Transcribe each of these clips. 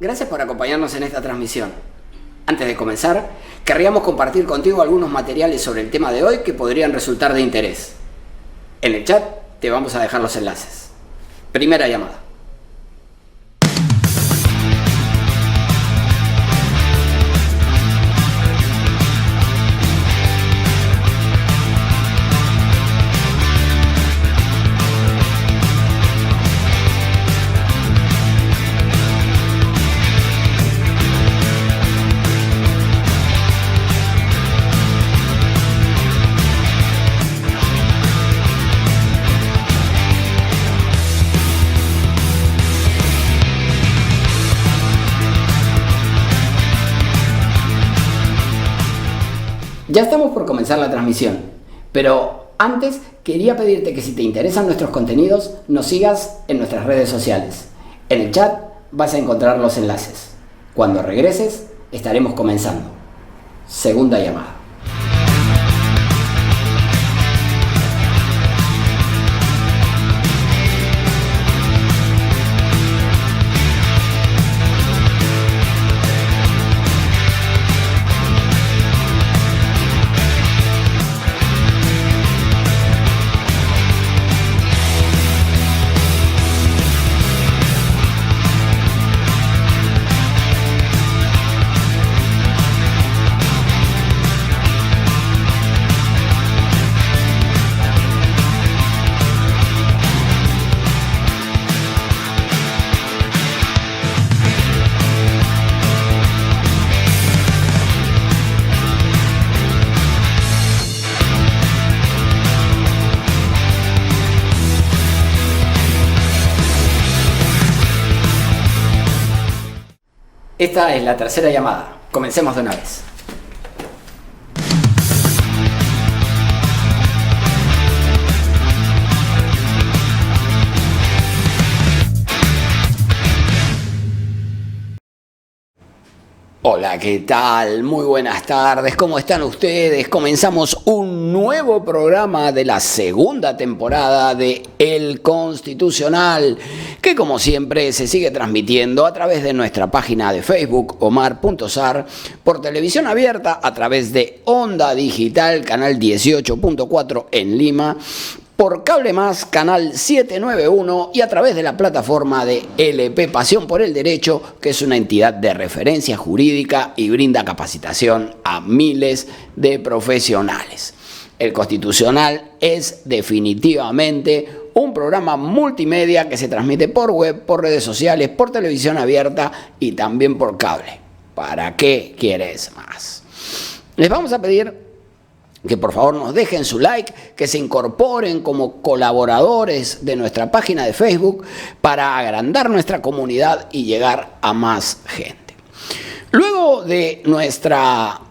Gracias por acompañarnos en esta transmisión. Antes de comenzar, querríamos compartir contigo algunos materiales sobre el tema de hoy que podrían resultar de interés. En el chat te vamos a dejar los enlaces. Primera llamada. Ya estamos por comenzar la transmisión, pero antes quería pedirte que si te interesan nuestros contenidos, nos sigas en nuestras redes sociales. En el chat vas a encontrar los enlaces. Cuando regreses, estaremos comenzando. Segunda llamada. Esta es la tercera llamada. Comencemos de una vez. Hola, ¿qué tal? Muy buenas tardes, ¿cómo están ustedes? Comenzamos un nuevo programa de la segunda temporada de El Constitucional, que como siempre se sigue transmitiendo a través de nuestra página de Facebook, Omar.Sar, por televisión abierta a través de Onda Digital, canal 18.4 en Lima, por Cable Más, canal 791 y a través de la plataforma de LP Pasión por el Derecho, que es una entidad de referencia jurídica y brinda capacitación a miles de profesionales. El Constitucional es definitivamente un programa multimedia que se transmite por web, por redes sociales, por televisión abierta y también por cable. ¿Para qué quieres más? Les vamos a pedir que por favor nos dejen su like, que se incorporen como colaboradores de nuestra página de Facebook para agrandar nuestra comunidad y llegar a más gente. Luego de nuestra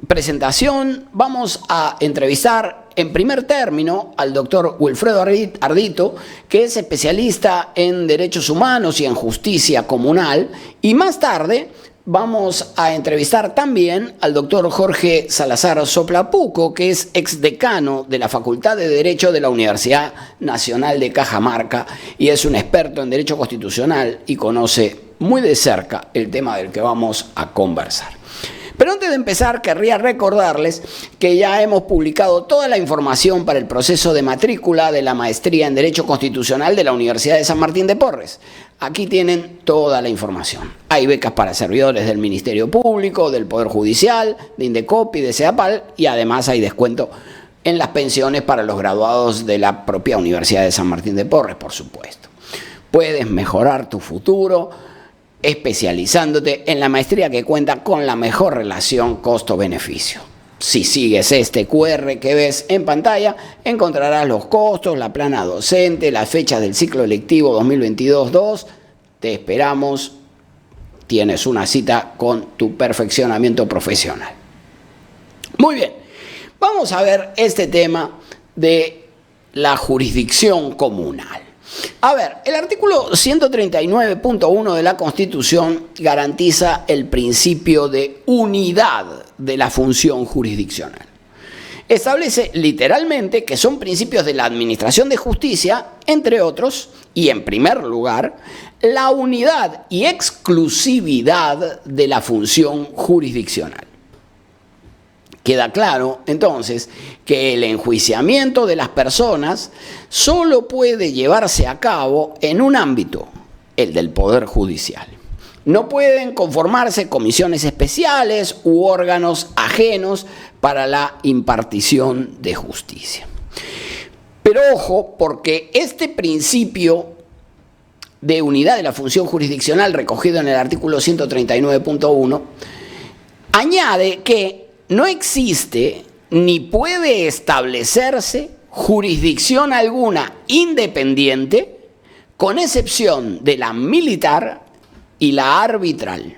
presentación vamos a entrevistar en primer término al doctor Wilfredo Ardito, que es especialista en derechos humanos y en justicia comunal, y más tarde vamos a entrevistar también al doctor Jorge Salazar Soplapuco, que es exdecano de la Facultad de Derecho de la Universidad Nacional de Cajamarca y es un experto en Derecho Constitucional y conoce muy de cerca el tema del que vamos a conversar. Pero antes de empezar, querría recordarles que ya hemos publicado toda la información para el proceso de matrícula de la maestría en Derecho Constitucional de la Universidad de San Martín de Porres. Aquí tienen toda la información. Hay becas para servidores del Ministerio Público, del Poder Judicial, de Indecopi, de CEDAPAL y además hay descuento en las pensiones para los graduados de la propia Universidad de San Martín de Porres, por supuesto. Puedes mejorar tu futuro especializándote en la maestría que cuenta con la mejor relación costo-beneficio. Si sigues este QR que ves en pantalla, encontrarás los costos, la plana docente, las fechas del ciclo lectivo 2022-2. Te esperamos. Tienes una cita con tu perfeccionamiento profesional. Muy bien, vamos a ver este tema de la jurisdicción comunal. A ver, el artículo 139.1 de la Constitución garantiza el principio de unidad de la función jurisdiccional. establece literalmente que son principios de la administración de justicia, entre otros, y en primer lugar, la unidad y exclusividad de la función jurisdiccional. Queda claro, entonces, que el enjuiciamiento de las personas solo puede llevarse a cabo en un ámbito, el del Poder Judicial. No pueden conformarse comisiones especiales u órganos ajenos para la impartición de justicia. Pero ojo, porque este principio de unidad de la función jurisdiccional recogido en el artículo 139.1 añade que no existe ni puede establecerse jurisdicción alguna independiente, con excepción de la militar y la arbitral.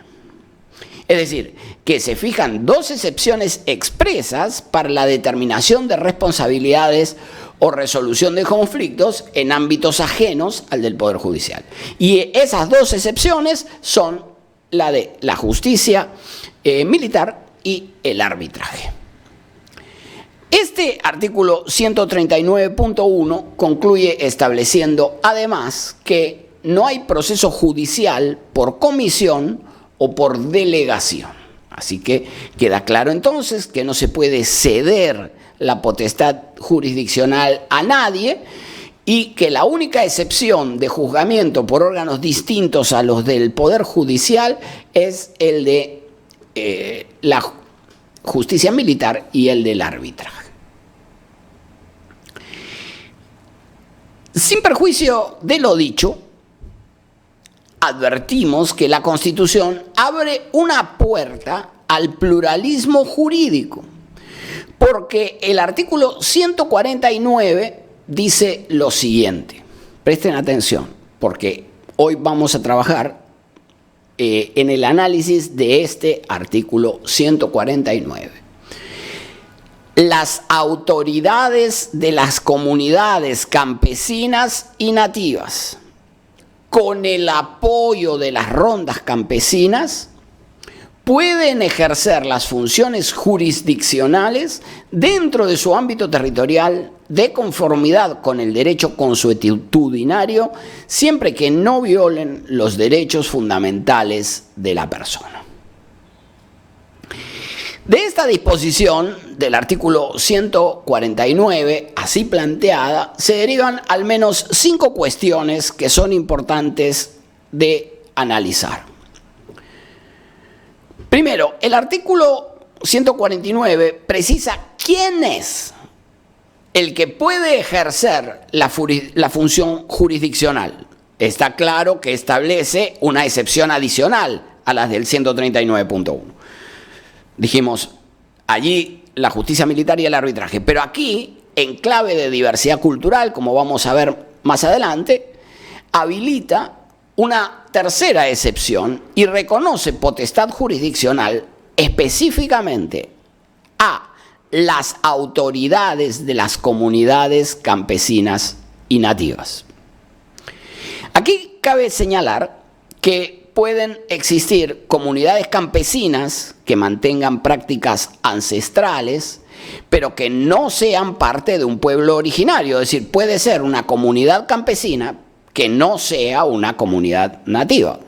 Es decir, que se fijan dos excepciones expresas para la determinación de responsabilidades o resolución de conflictos en ámbitos ajenos al del Poder Judicial. Y esas dos excepciones son la de la justicia militar y el arbitraje. Este artículo 139.1 concluye estableciendo además que no hay proceso judicial por comisión o por delegación. Así que queda claro entonces que no se puede ceder la potestad jurisdiccional a nadie y que la única excepción de juzgamiento por órganos distintos a los del Poder Judicial es el de la justicia militar y el del arbitraje. Sin perjuicio de lo dicho, advertimos que la Constitución abre una puerta al pluralismo jurídico, porque el artículo 149 dice lo siguiente. Presten atención, porque hoy vamos a trabajar en el análisis de este artículo 149. Las autoridades de las comunidades campesinas y nativas, con el apoyo de las rondas campesinas, pueden ejercer las funciones jurisdiccionales dentro de su ámbito territorial de conformidad con el derecho consuetudinario, siempre que no violen los derechos fundamentales de la persona. De esta disposición del artículo 149, así planteada, se derivan al menos 5 cuestiones que son importantes de analizar. Primero, el artículo 149 precisa quién es el que puede ejercer la función jurisdiccional. Está claro que establece una excepción adicional a las del 139.1. Dijimos, allí la justicia militar y el arbitraje, pero aquí, en clave de diversidad cultural, como vamos a ver más adelante, habilita una tercera excepción y reconoce potestad jurisdiccional específicamente a las autoridades de las comunidades campesinas y nativas. Aquí cabe señalar que pueden existir comunidades campesinas que mantengan prácticas ancestrales, pero que no sean parte de un pueblo originario. Es decir, puede ser una comunidad campesina que no sea una comunidad nativa.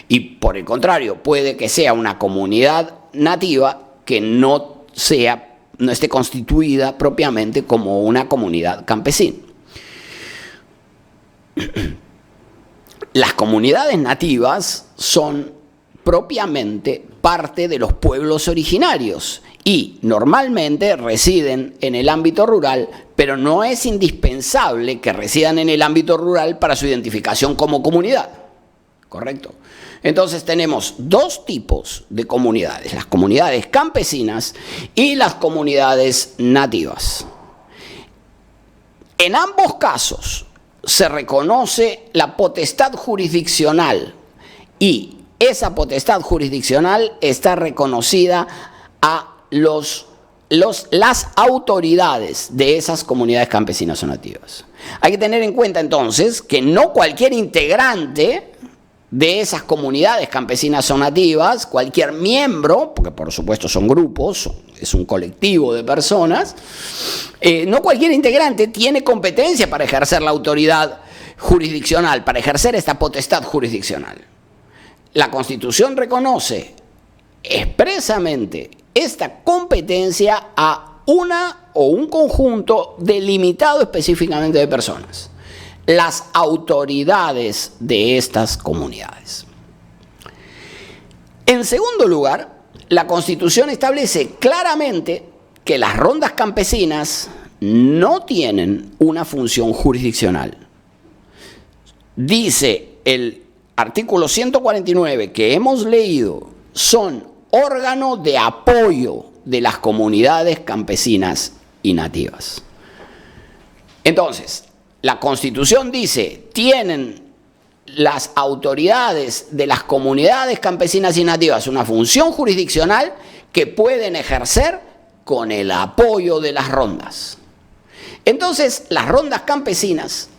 Y por el contrario, puede que sea una comunidad nativa que no esté constituida propiamente como una comunidad campesina. Las comunidades nativas son propiamente parte de los pueblos originarios y normalmente residen en el ámbito rural, pero no es indispensable que residan en el ámbito rural para su identificación como comunidad. ¿Correcto? Entonces tenemos dos tipos de comunidades, las comunidades campesinas y las comunidades nativas. En ambos casos se reconoce la potestad jurisdiccional y esa potestad jurisdiccional está reconocida a las autoridades de esas comunidades campesinas o nativas. Hay que tener en cuenta entonces que no cualquier integrante de esas comunidades campesinas o nativas, cualquier miembro, porque por supuesto son grupos, es un colectivo de personas, no cualquier integrante tiene competencia para ejercer la autoridad jurisdiccional, para ejercer esta potestad jurisdiccional. La Constitución reconoce expresamente esta competencia a una o un conjunto delimitado específicamente de personas, las autoridades de estas comunidades. En segundo lugar, la Constitución establece claramente que las rondas campesinas no tienen una función jurisdiccional. Dice el artículo 149 que hemos leído, son órgano de apoyo de las comunidades campesinas y nativas. Entonces, la Constitución dice, tienen las autoridades de las comunidades campesinas y nativas una función jurisdiccional que pueden ejercer con el apoyo de las rondas. Entonces, las rondas campesinas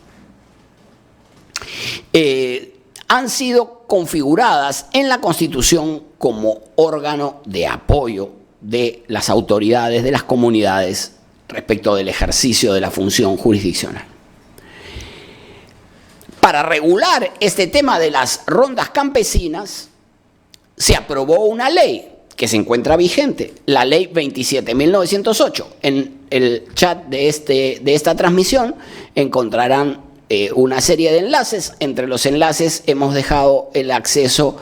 han sido configuradas en la Constitución como órgano de apoyo de las autoridades de las comunidades respecto del ejercicio de la función jurisdiccional. Para regular este tema de las rondas campesinas, se aprobó una ley que se encuentra vigente, la Ley 27.908. En el chat de esta transmisión encontrarán una serie de enlaces. Entre los enlaces hemos dejado el acceso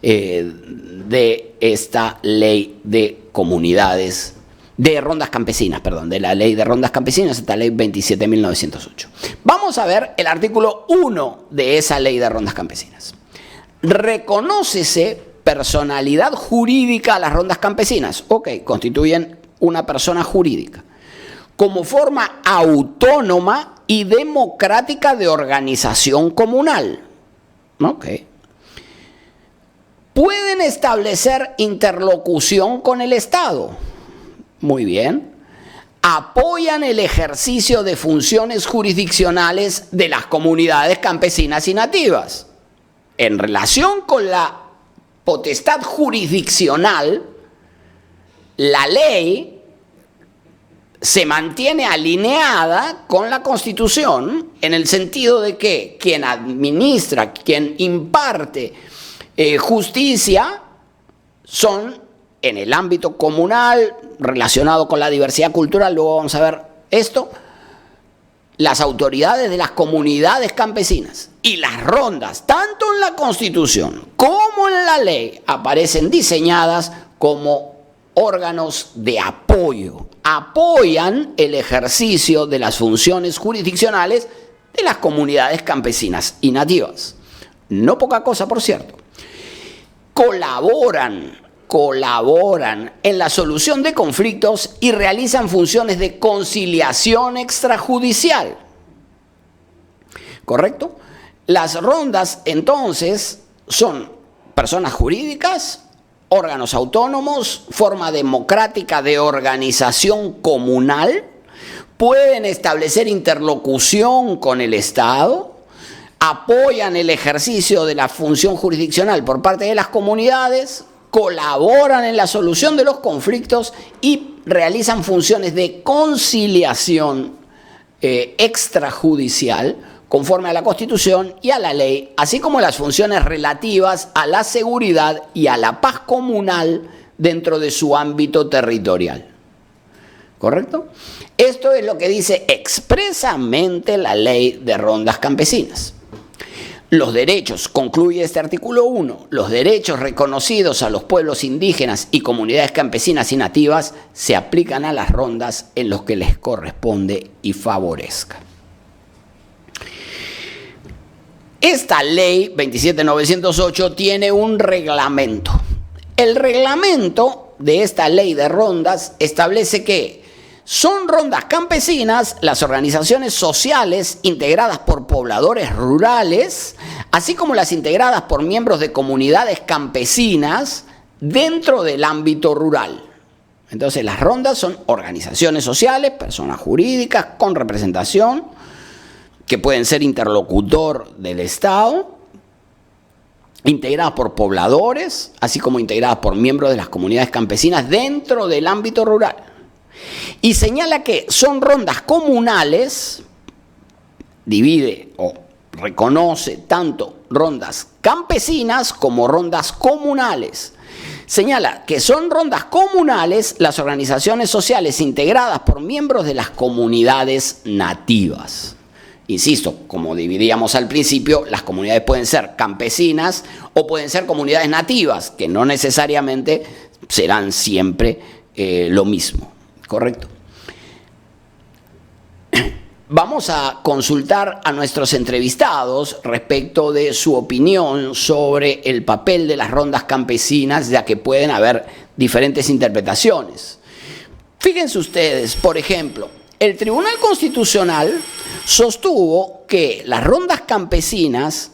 de esta ley de comunidades, de rondas campesinas, perdón, de la ley de rondas campesinas, esta ley 27.908. Vamos a ver el artículo 1 de esa ley de rondas campesinas. Reconócese personalidad jurídica a las rondas campesinas. Ok, constituyen una persona jurídica como forma autónoma y democrática de organización comunal. Ok. Pueden establecer interlocución con el Estado. Muy bien. Apoyan el ejercicio de funciones jurisdiccionales de las comunidades campesinas y nativas. En relación con la potestad jurisdiccional, la ley se mantiene alineada con la Constitución en el sentido de que quien administra, quien imparte justicia son en el ámbito comunal relacionado con la diversidad cultural, luego vamos a ver esto, las autoridades de las comunidades campesinas y las rondas, tanto en la Constitución como en la ley, aparecen diseñadas como órganos de apoyo. Apoyan el ejercicio de las funciones jurisdiccionales de las comunidades campesinas y nativas. No poca cosa, por cierto. Colaboran en la solución de conflictos y realizan funciones de conciliación extrajudicial. ¿Correcto? Las rondas, entonces, son personas jurídicas, órganos autónomos, forma democrática de organización comunal, pueden establecer interlocución con el Estado, apoyan el ejercicio de la función jurisdiccional por parte de las comunidades, colaboran en la solución de los conflictos y realizan funciones de conciliación extrajudicial conforme a la Constitución y a la ley, así como las funciones relativas a la seguridad y a la paz comunal dentro de su ámbito territorial. ¿Correcto? Esto es lo que dice expresamente la ley de rondas campesinas. Los derechos, concluye este artículo 1, los derechos reconocidos a los pueblos indígenas y comunidades campesinas y nativas se aplican a las rondas en los que les corresponde y favorezca. Esta ley 27.908 tiene un reglamento. El reglamento de esta ley de rondas establece que son rondas campesinas las organizaciones sociales integradas por pobladores rurales, así como las integradas por miembros de comunidades campesinas dentro del ámbito rural. Entonces las rondas son organizaciones sociales, personas jurídicas con representación, que pueden ser interlocutor del Estado, integradas por pobladores, así como integradas por miembros de las comunidades campesinas dentro del ámbito rural. Y señala que son rondas comunales, divide o reconoce tanto rondas campesinas como rondas comunales. Señala que son rondas comunales las organizaciones sociales integradas por miembros de las comunidades nativas. Insisto, como dividíamos al principio, las comunidades pueden ser campesinas o pueden ser comunidades nativas, que no necesariamente serán siempre lo mismo, ¿correcto? Vamos a consultar a nuestros entrevistados respecto de su opinión sobre el papel de las rondas campesinas, ya que pueden haber diferentes interpretaciones. Fíjense ustedes, por ejemplo, el Tribunal Constitucional sostuvo que las rondas campesinas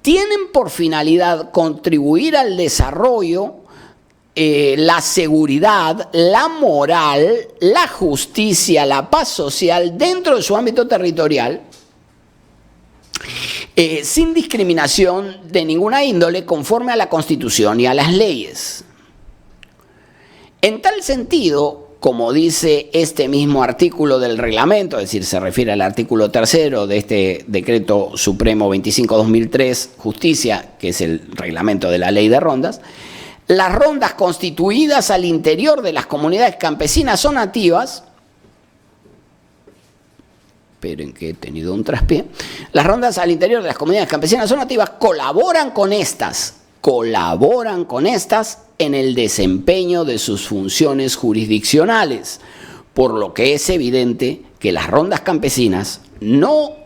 tienen por finalidad contribuir al desarrollo, la seguridad, la moral, la justicia, la paz social dentro de su ámbito territorial, sin discriminación de ninguna índole, conforme a la Constitución y a las leyes. En tal sentido, como dice este mismo artículo del reglamento, es decir, se refiere al artículo 3 de este Decreto Supremo 25/2003, Justicia, que es el reglamento de la ley de rondas, las rondas constituidas al interior de las comunidades campesinas o nativas, esperen que he tenido un traspié, las rondas al interior de las comunidades campesinas o nativas colaboran con estas en el desempeño de sus funciones jurisdiccionales, por lo que es evidente que las rondas campesinas no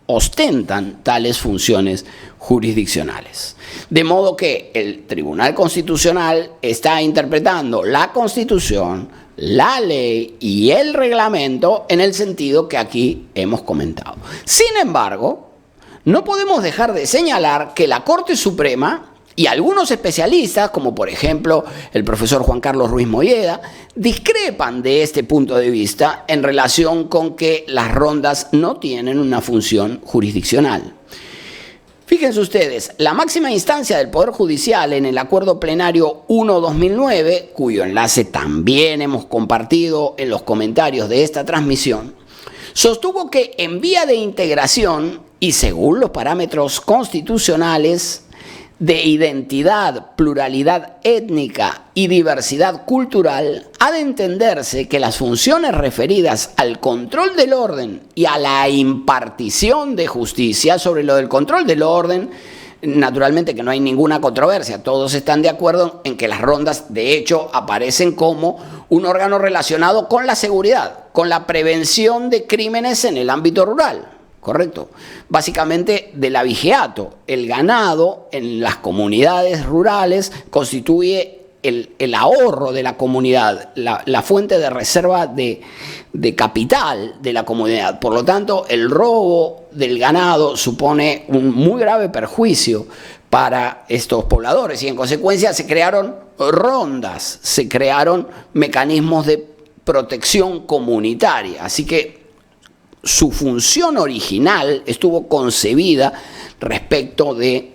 ostentan tales funciones jurisdiccionales. De modo que el Tribunal Constitucional está interpretando la Constitución, la ley y el reglamento en el sentido que aquí hemos comentado. Sin embargo, no podemos dejar de señalar que la Corte Suprema y algunos especialistas, como por ejemplo el profesor Juan Carlos Ruiz Molleda, discrepan de este punto de vista en relación con que las rondas no tienen una función jurisdiccional. Fíjense ustedes, la máxima instancia del Poder Judicial en el Acuerdo Plenario 1/2009, cuyo enlace también hemos compartido en los comentarios de esta transmisión, sostuvo que en vía de integración y según los parámetros constitucionales de identidad, pluralidad étnica y diversidad cultural, ha de entenderse que las funciones referidas al control del orden y a la impartición de justicia, sobre lo del control del orden, naturalmente que no hay ninguna controversia, todos están de acuerdo en que las rondas de hecho aparecen como un órgano relacionado con la seguridad, con la prevención de crímenes en el ámbito rural. Correcto. Básicamente del abigeato. El ganado en las comunidades rurales constituye el ahorro de la comunidad, la fuente de reserva de capital de la comunidad. Por lo tanto, el robo del ganado supone un muy grave perjuicio para estos pobladores y en consecuencia se crearon rondas, se crearon mecanismos de protección comunitaria. Así que su función original estuvo concebida respecto de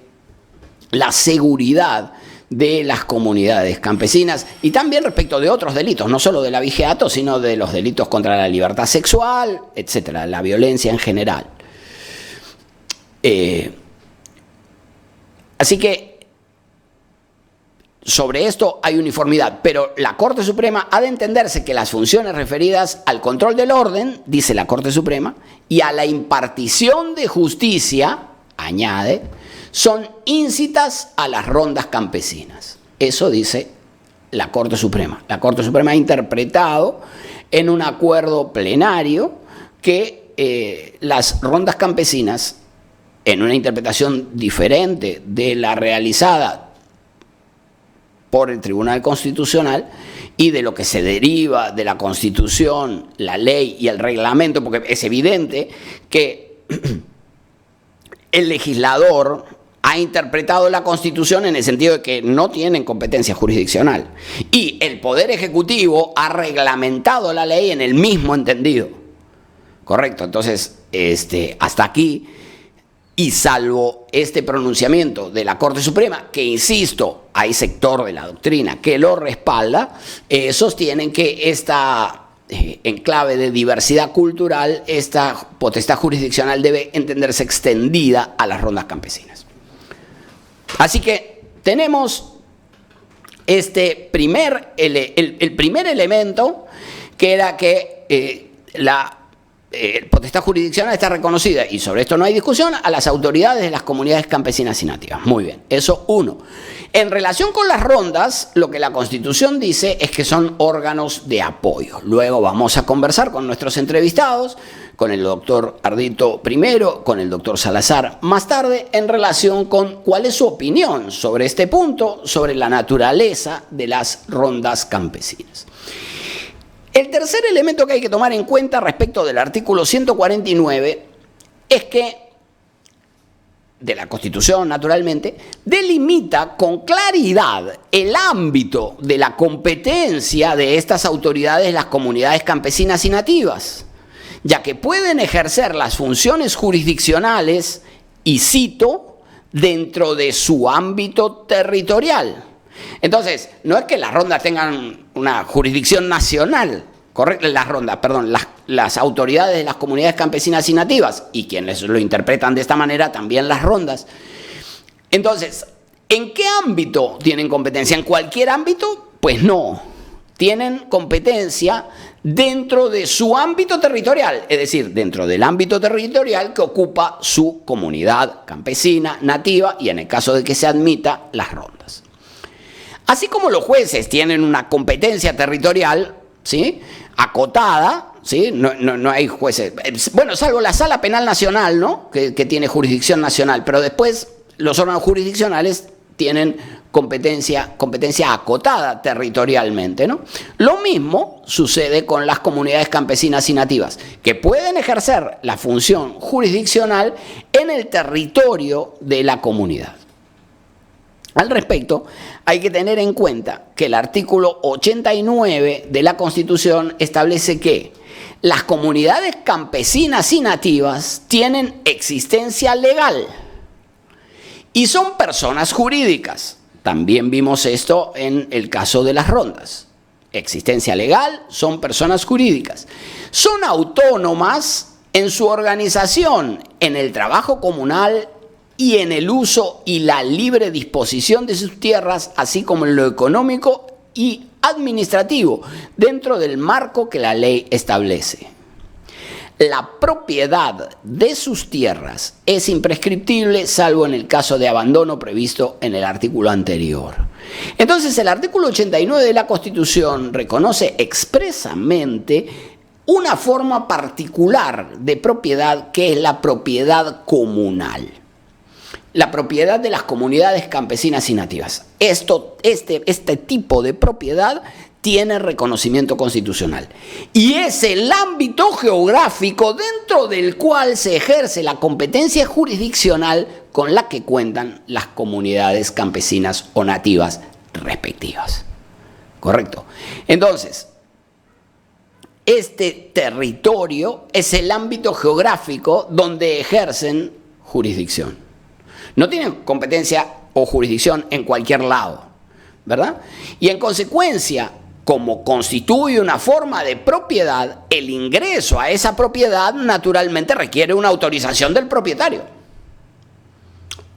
la seguridad de las comunidades campesinas y también respecto de otros delitos, no solo del abigeato, sino de los delitos contra la libertad sexual, etcétera, la violencia en general. Así que sobre esto hay uniformidad, pero la Corte Suprema ha de entenderse que las funciones referidas al control del orden, dice la Corte Suprema, y a la impartición de justicia, añade, son íncitas a las rondas campesinas. Eso dice la Corte Suprema. La Corte Suprema ha interpretado en un acuerdo plenario que las rondas campesinas, en una interpretación diferente de la realizada por el Tribunal Constitucional y de lo que se deriva de la Constitución, la ley y el reglamento, porque es evidente que el legislador ha interpretado la Constitución en el sentido de que no tienen competencia jurisdiccional y el Poder Ejecutivo ha reglamentado la ley en el mismo entendido. Correcto, entonces hasta aquí Y salvo este pronunciamiento de la Corte Suprema, que insisto, hay sector de la doctrina que lo respalda, sostienen que esta en clave de diversidad cultural, esta potestad jurisdiccional debe entenderse extendida a las rondas campesinas. Así que tenemos este el primer elemento, que era que la potestad jurisdiccional está reconocida, y sobre esto no hay discusión, a las autoridades de las comunidades campesinas y nativas. Muy bien, eso uno. En relación con las rondas, lo que la Constitución dice es que son órganos de apoyo. Luego vamos a conversar con nuestros entrevistados, con el doctor Ardito primero, con el doctor Salazar más tarde, en relación con cuál es su opinión sobre este punto, sobre la naturaleza de las rondas campesinas. El tercer elemento que hay que tomar en cuenta respecto del artículo 149 es que, de la Constitución naturalmente, delimita con claridad el ámbito de la competencia de estas autoridades, las comunidades campesinas y nativas, ya que pueden ejercer las funciones jurisdiccionales, y cito, dentro de su ámbito territorial. Entonces, no es que las rondas tengan una jurisdicción nacional, correcto, las autoridades de las comunidades campesinas y nativas, y quienes lo interpretan de esta manera, también las rondas. Entonces, ¿en qué ámbito tienen competencia? ¿En cualquier ámbito? Pues no. Tienen competencia dentro de su ámbito territorial, es decir, dentro del ámbito territorial que ocupa su comunidad campesina, nativa, y en el caso de que se admita, las rondas. Así como los jueces tienen una competencia territorial, ¿sí?, acotada, ¿sí? No hay jueces, bueno, salvo la Sala Penal Nacional, ¿no?, que tiene jurisdicción nacional, pero después los órganos jurisdiccionales tienen competencia acotada territorialmente, ¿no? Lo mismo sucede con las comunidades campesinas y nativas, que pueden ejercer la función jurisdiccional en el territorio de la comunidad. Al respecto, hay que tener en cuenta que el artículo 89 de la Constitución establece que las comunidades campesinas y nativas tienen existencia legal y son personas jurídicas. También vimos esto en el caso de las rondas. Existencia legal, son personas jurídicas. Son autónomas en su organización, en el trabajo comunal y en el uso y la libre disposición de sus tierras, así como en lo económico y administrativo, dentro del marco que la ley establece. La propiedad de sus tierras es imprescriptible, salvo en el caso de abandono previsto en el artículo anterior. Entonces, el artículo 89 de la Constitución reconoce expresamente una forma particular de propiedad, que es la propiedad comunal. La propiedad de las comunidades campesinas y nativas. Este tipo de propiedad tiene reconocimiento constitucional. Y es el ámbito geográfico dentro del cual se ejerce la competencia jurisdiccional con la que cuentan las comunidades campesinas o nativas respectivas. ¿Correcto? Entonces, este territorio es el ámbito geográfico donde ejercen jurisdicción. No tienen competencia o jurisdicción en cualquier lado, ¿verdad? Y en consecuencia, como constituye una forma de propiedad, el ingreso a esa propiedad naturalmente requiere una autorización del propietario.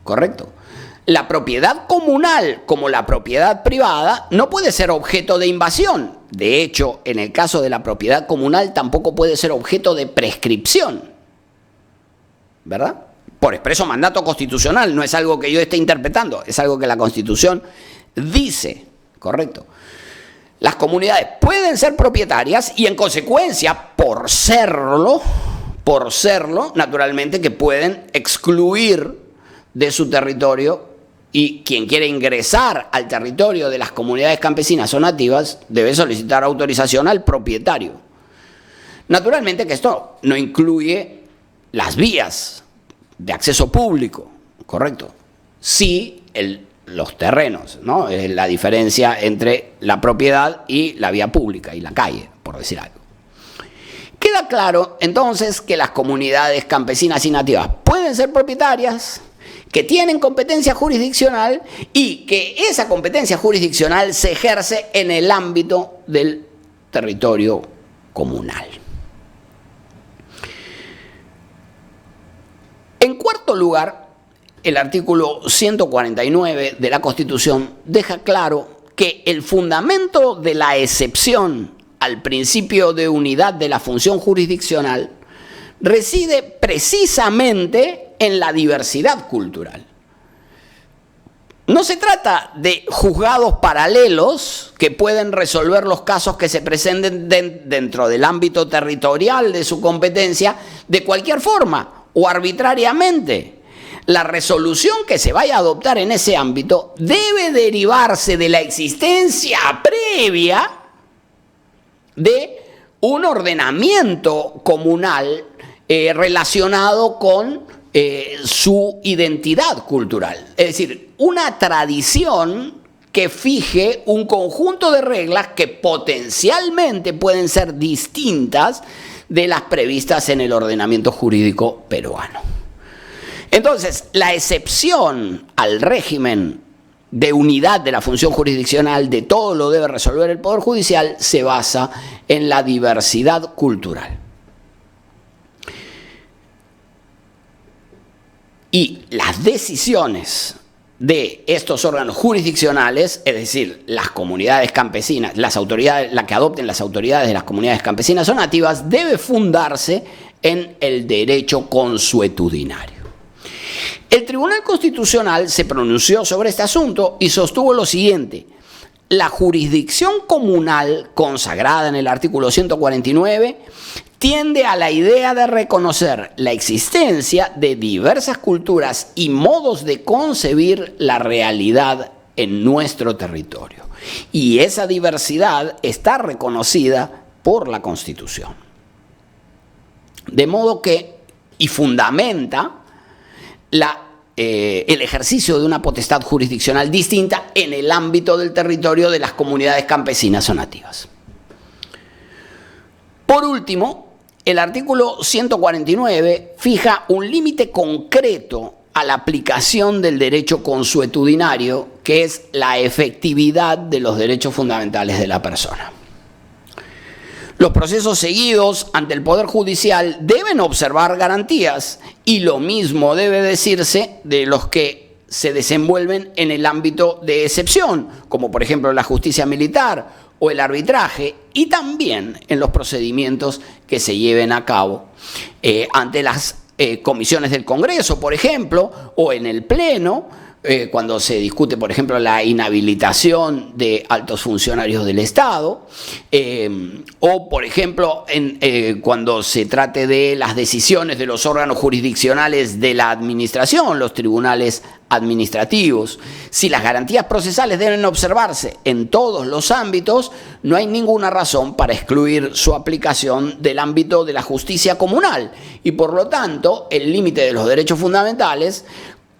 ¿Correcto? La propiedad comunal, como la propiedad privada, no puede ser objeto de invasión. De hecho, en el caso de la propiedad comunal tampoco puede ser objeto de prescripción, ¿verdad? Por expreso mandato constitucional, no es algo que yo esté interpretando, es algo que la Constitución dice, ¿correcto? Las comunidades pueden ser propietarias y en consecuencia, por serlo, naturalmente que pueden excluir de su territorio, y quien quiere ingresar al territorio de las comunidades campesinas o nativas debe solicitar autorización al propietario. Naturalmente que esto no incluye las vías de acceso público, ¿correcto? Sí, los terrenos, ¿no? Es la diferencia entre la propiedad y la vía pública y la calle, por decir algo. Queda claro, entonces, que las comunidades campesinas y nativas pueden pueden ser propietarias, que tienen competencia jurisdiccional y que esa competencia jurisdiccional se ejerce en el ámbito del territorio comunal. En cuarto lugar, el artículo 149 de la Constitución deja claro que el fundamento de la excepción al principio de unidad de la función jurisdiccional reside precisamente en la diversidad cultural. No se trata de juzgados paralelos que pueden resolver los casos que se presenten dentro del ámbito territorial de su competencia de cualquier forma o arbitrariamente. La resolución que se vaya a adoptar en ese ámbito debe derivarse de la existencia previa de un ordenamiento comunal relacionado con su identidad cultural. Es decir, una tradición que fije un conjunto de reglas que potencialmente pueden ser distintas de las previstas en el ordenamiento jurídico peruano. Entonces, la excepción al régimen de unidad de la función jurisdiccional, de todo lo debe resolver el Poder Judicial, se basa en la diversidad cultural. Y las decisiones de estos órganos jurisdiccionales, es decir, las comunidades campesinas, las autoridades, la que adopten las autoridades de las comunidades campesinas o nativas, debe fundarse en el derecho consuetudinario. El Tribunal Constitucional se pronunció sobre este asunto y sostuvo lo siguiente: la jurisdicción comunal consagrada en el artículo 149 tiende a la idea de reconocer la existencia de diversas culturas y modos de concebir la realidad en nuestro territorio. Y esa diversidad está reconocida por la Constitución. De modo que, y fundamenta el ejercicio de una potestad jurisdiccional distinta en el ámbito del territorio de las comunidades campesinas o nativas. Por último, el artículo 149 fija un límite concreto a la aplicación del derecho consuetudinario, que es la efectividad de los derechos fundamentales de la persona. Los procesos seguidos ante el Poder Judicial deben observar garantías y lo mismo debe decirse de los que se desenvuelven en el ámbito de excepción, como por ejemplo la justicia militar o el arbitraje, y también en los procedimientos que se lleven a cabo ante las comisiones del Congreso, por ejemplo, o en el Pleno, cuando se discute, por ejemplo, la inhabilitación de altos funcionarios del Estado, o, por ejemplo, cuando se trate de las decisiones de los órganos jurisdiccionales de la administración, los tribunales administrativos. Si las garantías procesales deben observarse en todos los ámbitos, no hay ninguna razón para excluir su aplicación del ámbito de la justicia comunal y, por lo tanto, el límite de los derechos fundamentales,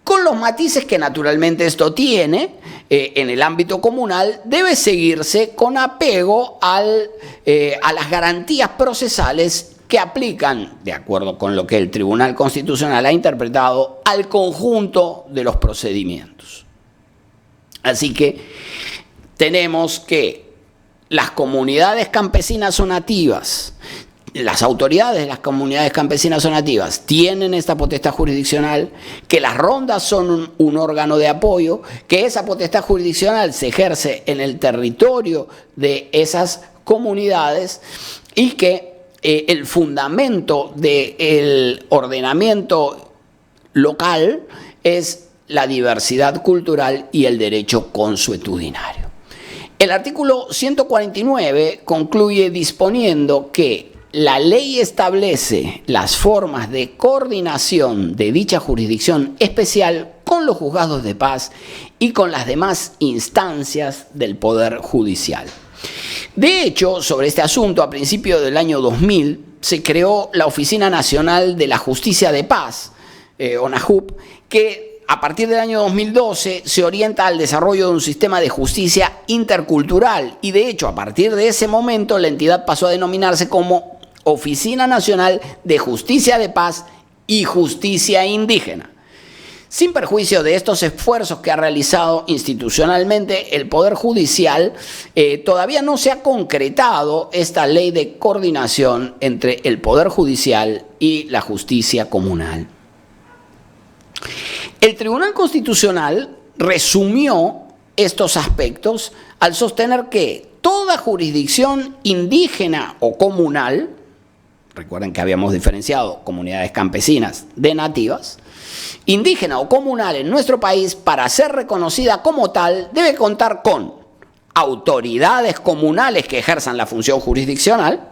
con los matices que naturalmente esto tiene en el ámbito comunal, debe seguirse con apego a las garantías procesales que aplican, de acuerdo con lo que el Tribunal Constitucional ha interpretado, al conjunto de los procedimientos. Así que tenemos que las comunidades campesinas o nativas, las autoridades de las comunidades campesinas o nativas tienen esta potestad jurisdiccional, que las rondas son un órgano de apoyo, que esa potestad jurisdiccional se ejerce en el territorio de esas comunidades y que el fundamento del ordenamiento local es la diversidad cultural y el derecho consuetudinario. El artículo 149 concluye disponiendo que la ley establece las formas de coordinación de dicha jurisdicción especial con los juzgados de paz y con las demás instancias del Poder Judicial. De hecho, sobre este asunto, a principios del año 2000, se creó la Oficina Nacional de la Justicia de Paz, ONAJUP, que a partir del año 2012 se orienta al desarrollo de un sistema de justicia intercultural y, de hecho, a partir de ese momento la entidad pasó a denominarse como Oficina Nacional de Justicia de Paz y justicia indígena. Sin perjuicio de estos esfuerzos que ha realizado institucionalmente el Poder Judicial, todavía no se ha concretado esta ley de coordinación entre el Poder Judicial y la justicia comunal. El Tribunal Constitucional resumió estos aspectos al sostener que toda jurisdicción indígena o comunal, recuerden que habíamos diferenciado comunidades campesinas de nativas, indígena o comunal en nuestro país, para ser reconocida como tal, debe contar con autoridades comunales que ejerzan la función jurisdiccional.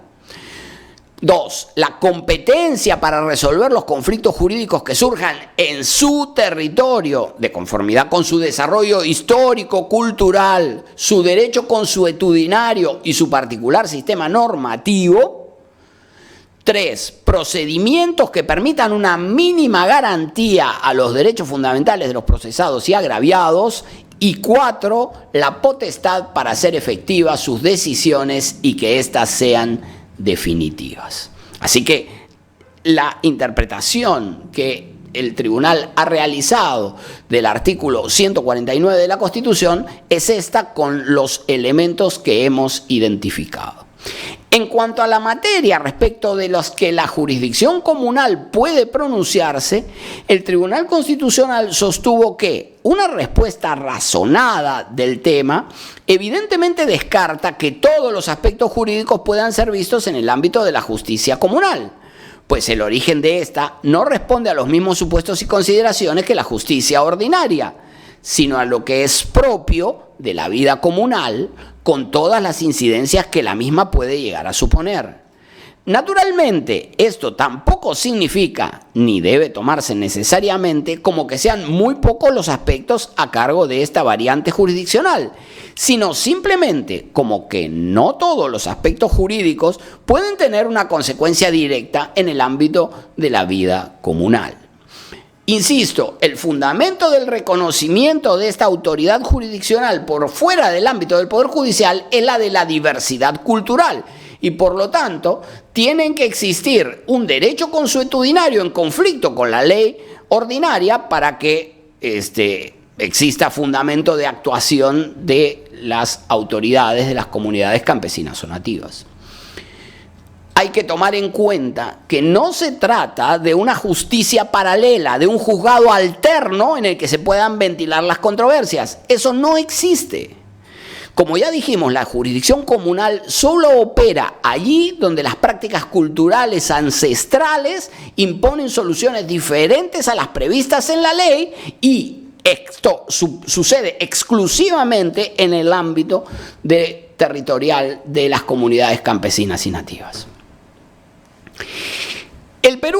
2. La competencia para resolver los conflictos jurídicos que surjan en su territorio, de conformidad con su desarrollo histórico, cultural, su derecho consuetudinario y su particular sistema normativo. 3. Procedimientos que permitan una mínima garantía a los derechos fundamentales de los procesados y agraviados. Y 4. La potestad para hacer efectivas sus decisiones y que éstas sean definitivas. Así que la interpretación que el tribunal ha realizado del artículo 149 de la Constitución es esta, con los elementos que hemos identificado. En cuanto a la materia respecto de los que la jurisdicción comunal puede pronunciarse, el Tribunal Constitucional sostuvo que una respuesta razonada del tema evidentemente descarta que todos los aspectos jurídicos puedan ser vistos en el ámbito de la justicia comunal, pues el origen de esta no responde a los mismos supuestos y consideraciones que la justicia ordinaria, sino a lo que es propio de la vida comunal, con todas las incidencias que la misma puede llegar a suponer. Naturalmente, esto tampoco significa, ni debe tomarse necesariamente, como que sean muy pocos los aspectos a cargo de esta variante jurisdiccional, sino simplemente como que no todos los aspectos jurídicos pueden tener una consecuencia directa en el ámbito de la vida comunal. Insisto, el fundamento del reconocimiento de esta autoridad jurisdiccional por fuera del ámbito del Poder Judicial es la de la diversidad cultural y, por lo tanto, tienen que existir un derecho consuetudinario en conflicto con la ley ordinaria para que exista fundamento de actuación de las autoridades de las comunidades campesinas o nativas. Hay que tomar en cuenta que no se trata de una justicia paralela, de un juzgado alterno en el que se puedan ventilar las controversias. Eso no existe. Como ya dijimos, la jurisdicción comunal solo opera allí donde las prácticas culturales ancestrales imponen soluciones diferentes a las previstas en la ley, y esto sucede exclusivamente en el ámbito territorial de las comunidades campesinas y nativas. El Perú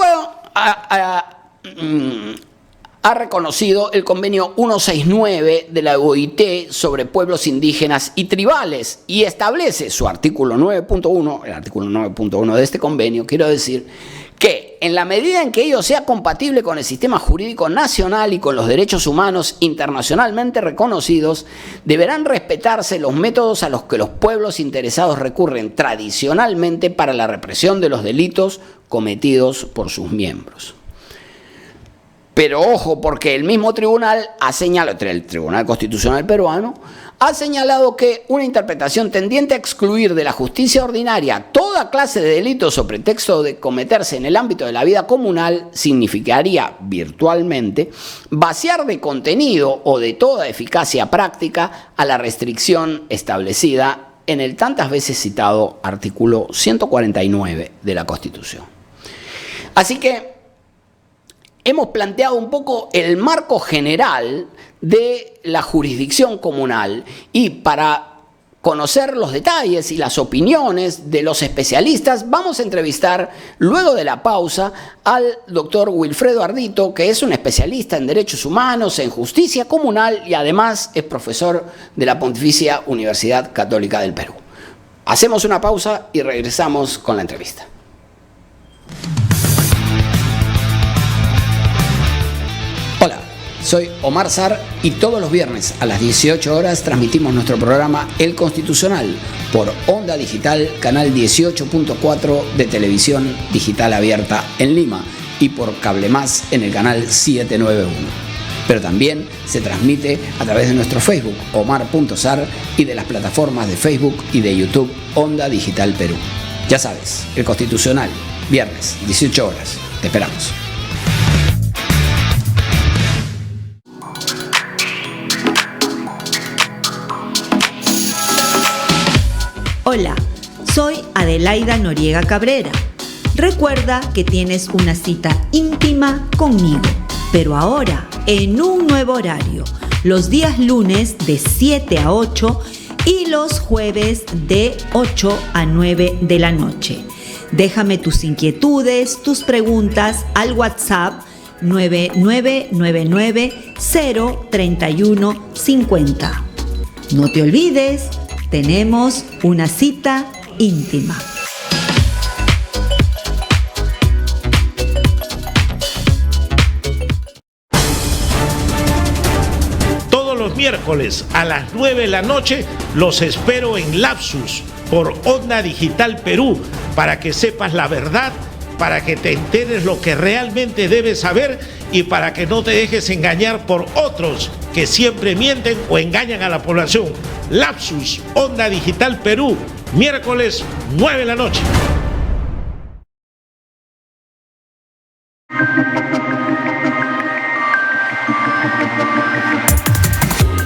ha reconocido el convenio 169 de la OIT sobre pueblos indígenas y tribales y establece su artículo 9.1, el artículo 9.1 de este convenio, quiero decir, que en la medida en que ello sea compatible con el sistema jurídico nacional y con los derechos humanos internacionalmente reconocidos, deberán respetarse los métodos a los que los pueblos interesados recurren tradicionalmente para la represión de los delitos cometidos por sus miembros. Pero ojo, porque el mismo tribunal ha señalado, el Tribunal Constitucional peruano, ha señalado que una interpretación tendiente a excluir de la justicia ordinaria toda clase de delitos o pretexto de cometerse en el ámbito de la vida comunal significaría virtualmente vaciar de contenido o de toda eficacia práctica a la restricción establecida en el tantas veces citado artículo 149 de la Constitución. Así que hemos planteado un poco el marco general de la jurisdicción comunal, y para conocer los detalles y las opiniones de los especialistas vamos a entrevistar luego de la pausa al doctor Wilfredo Ardito, que es un especialista en derechos humanos, en justicia comunal y además es profesor de la Pontificia Universidad Católica del Perú. Hacemos una pausa y regresamos con la entrevista. Hola, soy Omar Sar y todos los viernes a las 18 horas transmitimos nuestro programa El Constitucional por Onda Digital, canal 18.4 de televisión digital abierta en Lima. y por Cable Más en el canal 791. Pero también se transmite a través de nuestro Facebook, Omar.Sar, y de las plataformas de Facebook y de YouTube, Onda Digital Perú. Ya sabes, El Constitucional, viernes, 18 horas. Te esperamos. Hola, soy Adelaida Noriega Cabrera. Recuerda que tienes una cita íntima conmigo, pero ahora en un nuevo horario, los días lunes de 7 a 8 y los jueves de 8 a 9 de la noche. Déjame tus inquietudes, tus preguntas al WhatsApp 9999-03150. No te olvides, tenemos una cita íntima. Todos los miércoles a las 9 de la noche los espero en Lapsus por Onda Digital Perú para que sepas la verdad, para que te enteres lo que realmente debes saber y para que no te dejes engañar por otros que siempre mienten o engañan a la población. Lapsus, Onda Digital Perú, miércoles 9 de la noche.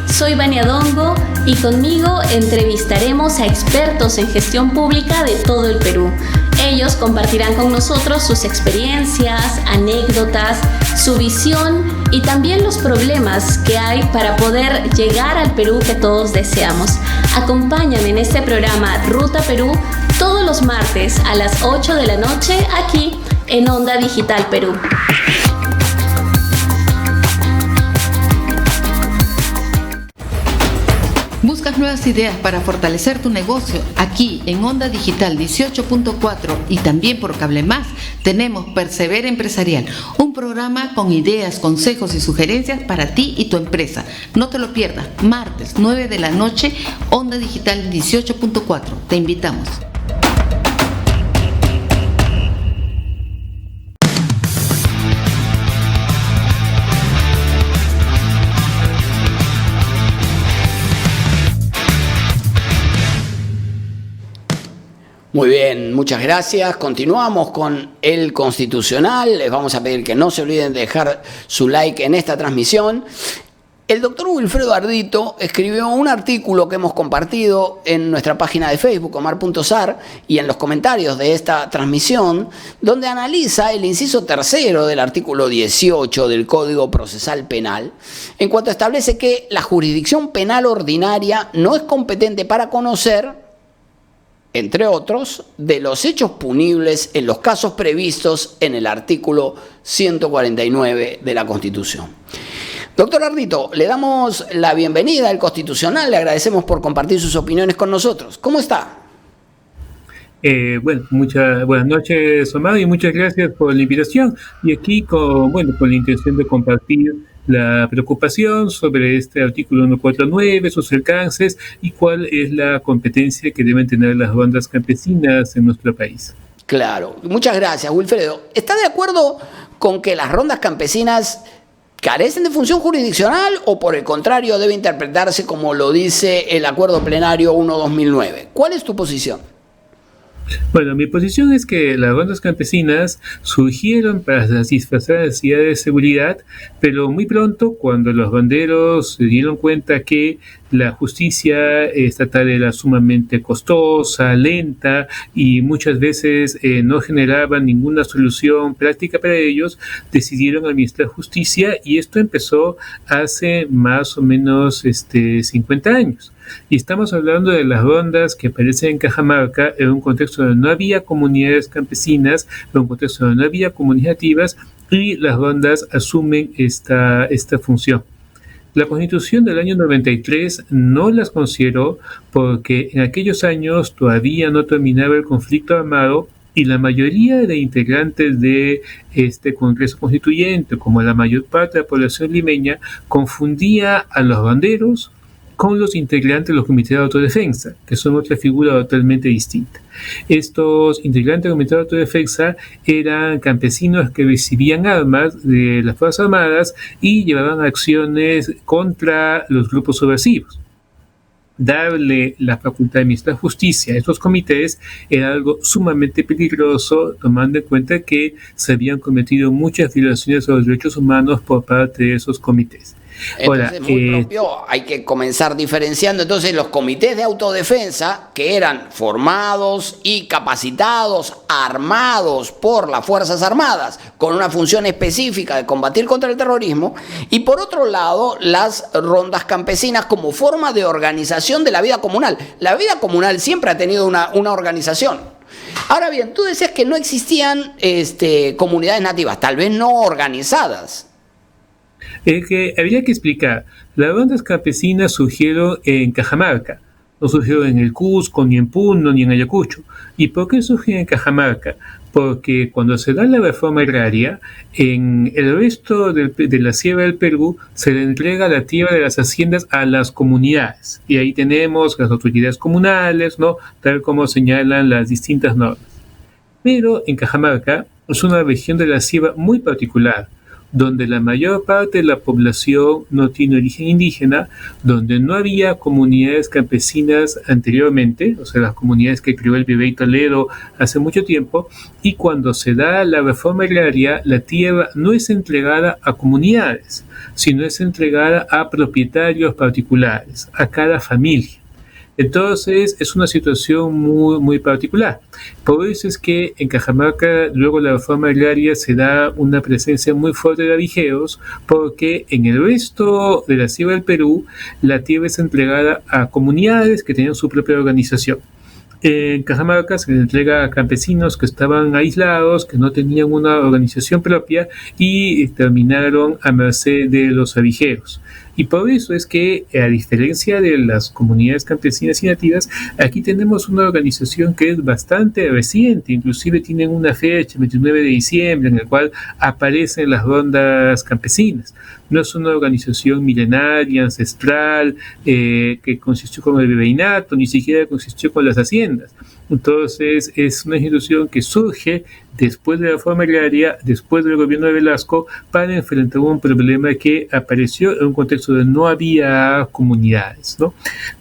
Soy Vania Dongo y conmigo entrevistaremos a expertos en gestión pública de todo el Perú. Ellos compartirán con nosotros sus experiencias, anécdotas, su visión y también los problemas que hay para poder llegar al Perú que todos deseamos. Acompáñame en este programa Ruta Perú todos los martes a las 8 de la noche aquí en Onda Digital Perú. ¿Buscas nuevas ideas para fortalecer tu negocio? Aquí en Onda Digital 18.4 y también por Cable Más tenemos Persevera Empresarial, un programa con ideas, consejos y sugerencias para ti y tu empresa. No te lo pierdas, martes 9 de la noche, Onda Digital 18.4. Te invitamos. Muy bien, muchas gracias. Continuamos con El Constitucional. Les vamos a pedir que no se olviden de dejar su like en esta transmisión. El doctor Wilfredo Ardito escribió un artículo que hemos compartido en nuestra página de Facebook, Omar.Sar, y en los comentarios de esta transmisión, donde analiza el inciso tercero del artículo 18 del Código Procesal Penal, en cuanto establece que la jurisdicción penal ordinaria no es competente para conocer, entre otros, de los hechos punibles en los casos previstos en el artículo 149 de la Constitución. Doctor Ardito, le damos la bienvenida al Constitucional, le agradecemos por compartir sus opiniones con nosotros. ¿Cómo está? Muchas buenas noches, Omar, y muchas gracias por la invitación. Y aquí con la intención de compartir la preocupación sobre este artículo 149, sus alcances y cuál es la competencia que deben tener las rondas campesinas en nuestro país. Claro, muchas gracias, Wilfredo. ¿Está de acuerdo con que las rondas campesinas carecen de función jurisdiccional o por el contrario debe interpretarse como lo dice el Acuerdo Plenario 1/2009? ¿Cuál es tu posición? Bueno, mi posición es que las rondas campesinas surgieron para satisfacer necesidades de seguridad, pero muy pronto, cuando los banderos se dieron cuenta que la justicia estatal era sumamente costosa, lenta y muchas veces no generaba ninguna solución práctica para ellos, decidieron administrar justicia y esto empezó hace más o menos 50 años. Y estamos hablando de las rondas que aparecen en Cajamarca en un contexto donde no había comunidades campesinas, en un contexto donde no había comunidades nativas, y las rondas asumen esta función. La Constitución del año 93 no las consideró porque en aquellos años todavía no terminaba el conflicto armado y la mayoría de integrantes de este Congreso Constituyente, como la mayor parte de la población limeña, confundía a los banderos con los integrantes de los comités de autodefensa, que son otra figura totalmente distinta. Estos integrantes del comité de autodefensa eran campesinos que recibían armas de las Fuerzas Armadas y llevaban acciones contra los grupos subversivos. Darle la facultad de administrar justicia a estos comités era algo sumamente peligroso, tomando en cuenta que se habían cometido muchas violaciones a los derechos humanos por parte de esos comités. Entonces, muy propio, hay que comenzar diferenciando entonces los comités de autodefensa, que eran formados y capacitados, armados por las Fuerzas Armadas, con una función específica de combatir contra el terrorismo, y por otro lado, las rondas campesinas como forma de organización de la vida comunal. La vida comunal siempre ha tenido una organización. Ahora bien, tú decías que no existían comunidades nativas, tal vez no organizadas. Que habría que explicar, las rondas campesinas surgieron en Cajamarca, no surgieron en el Cusco, ni en Puno, ni en Ayacucho. ¿Y por qué surgieron en Cajamarca? Porque cuando se da la reforma agraria, en el resto de la sierra del Perú se le entrega la tierra de las haciendas a las comunidades. Y ahí tenemos las autoridades comunales, ¿no?, tal como señalan las distintas normas. Pero en Cajamarca es una región de la sierra muy particular, donde la mayor parte de la población no tiene origen indígena, donde no había comunidades campesinas anteriormente, o sea, las comunidades que creó el Virrey Toledo hace mucho tiempo, y cuando se da la reforma agraria, la tierra no es entregada a comunidades, sino es entregada a propietarios particulares, a cada familia. Entonces es una situación muy, muy particular. Por eso es que en Cajamarca, luego de la reforma agraria, se da una presencia muy fuerte de abigeos, porque en el resto de la sierra del Perú, la tierra es entregada a comunidades que tenían su propia organización. En Cajamarca se le entrega a campesinos que estaban aislados, que no tenían una organización propia y terminaron a merced de los abigeos. Y por eso es que, a diferencia de las comunidades campesinas y nativas, aquí tenemos una organización que es bastante reciente, inclusive tienen una fecha, 29 de diciembre, en el cual aparecen las rondas campesinas. No es una organización milenaria, ancestral, que consistió con el virreinato, ni siquiera consistió con las haciendas. Entonces es una institución que surge después de la reforma agraria, después del gobierno de Velasco, para enfrentar un problema que apareció en un contexto donde no había comunidades, ¿no?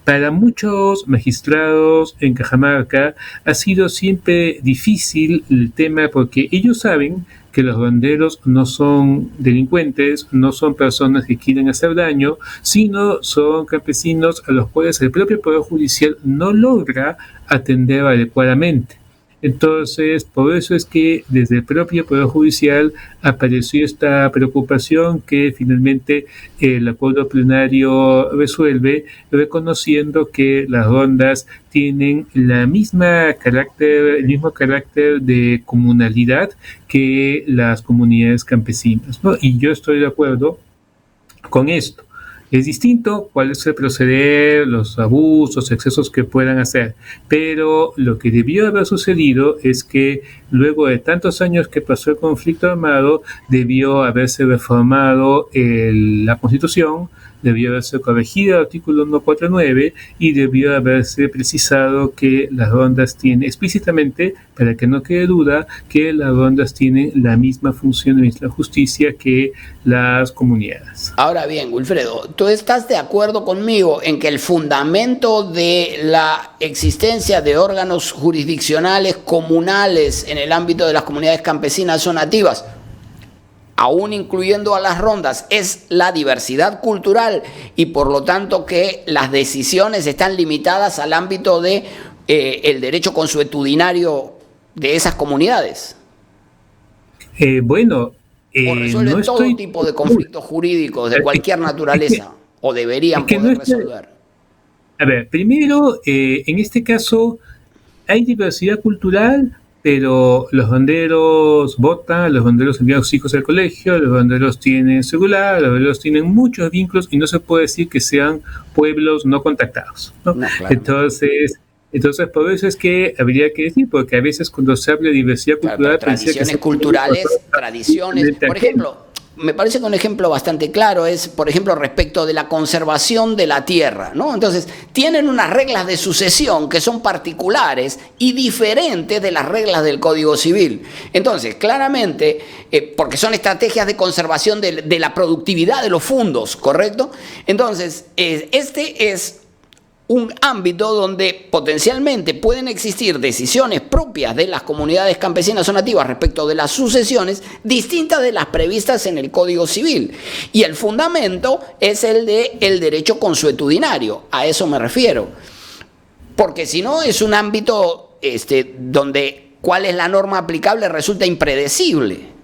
Para muchos magistrados en Cajamarca ha sido siempre difícil el tema, porque ellos saben que los banderos no son delincuentes, no son personas que quieren hacer daño, sino son campesinos a los cuales el propio Poder Judicial no logra atender adecuadamente. Entonces, por eso es que desde el propio Poder Judicial apareció esta preocupación que finalmente el acuerdo plenario resuelve, reconociendo que las rondas tienen el mismo carácter de comunalidad que las comunidades campesinas, ¿no? Y yo estoy de acuerdo con esto. Es distinto cuál es el proceder, los abusos, excesos que puedan hacer, pero lo que debió haber sucedido es que luego de tantos años que pasó el conflicto armado, debió haberse reformado la Constitución, debió haberse corregido el artículo 149 y debió haberse precisado que las rondas tienen explícitamente, para que no quede duda, que las rondas tienen la misma función de la justicia que las comunidades. Ahora bien, Wilfredo, ¿tú estás de acuerdo conmigo en que el fundamento de la existencia de órganos jurisdiccionales comunales en el ámbito de las comunidades campesinas o nativas, aún incluyendo a las rondas, es la diversidad cultural y por lo tanto que las decisiones están limitadas al ámbito de el derecho consuetudinario de esas comunidades? Bueno, o resuelven no todo tipo de conflictos jurídicos de cualquier naturaleza, o deberían poder resolver. A ver, primero, en este caso hay diversidad cultural, pero los banderos votan, los banderos envían a sus hijos al colegio, los banderos tienen celular, los banderos tienen muchos vínculos y no se puede decir que sean pueblos no contactados, ¿no? No, claro. Entonces, por eso es que habría que decir, porque a veces cuando se habla de diversidad cultural... Tradiciones culturales, tradiciones... Por ejemplo, me parece que un ejemplo bastante claro es, por ejemplo, respecto de la conservación de la tierra, ¿no? Entonces, tienen unas reglas de sucesión que son particulares y diferentes de las reglas del Código Civil. Entonces, claramente, porque son estrategias de conservación de la productividad de los fundos, ¿correcto? Entonces, este es un ámbito donde potencialmente pueden existir decisiones propias de las comunidades campesinas o nativas respecto de las sucesiones distintas de las previstas en el Código Civil. Y el fundamento es el del derecho consuetudinario, a eso me refiero. Porque si no es un ámbito donde cuál es la norma aplicable resulta impredecible.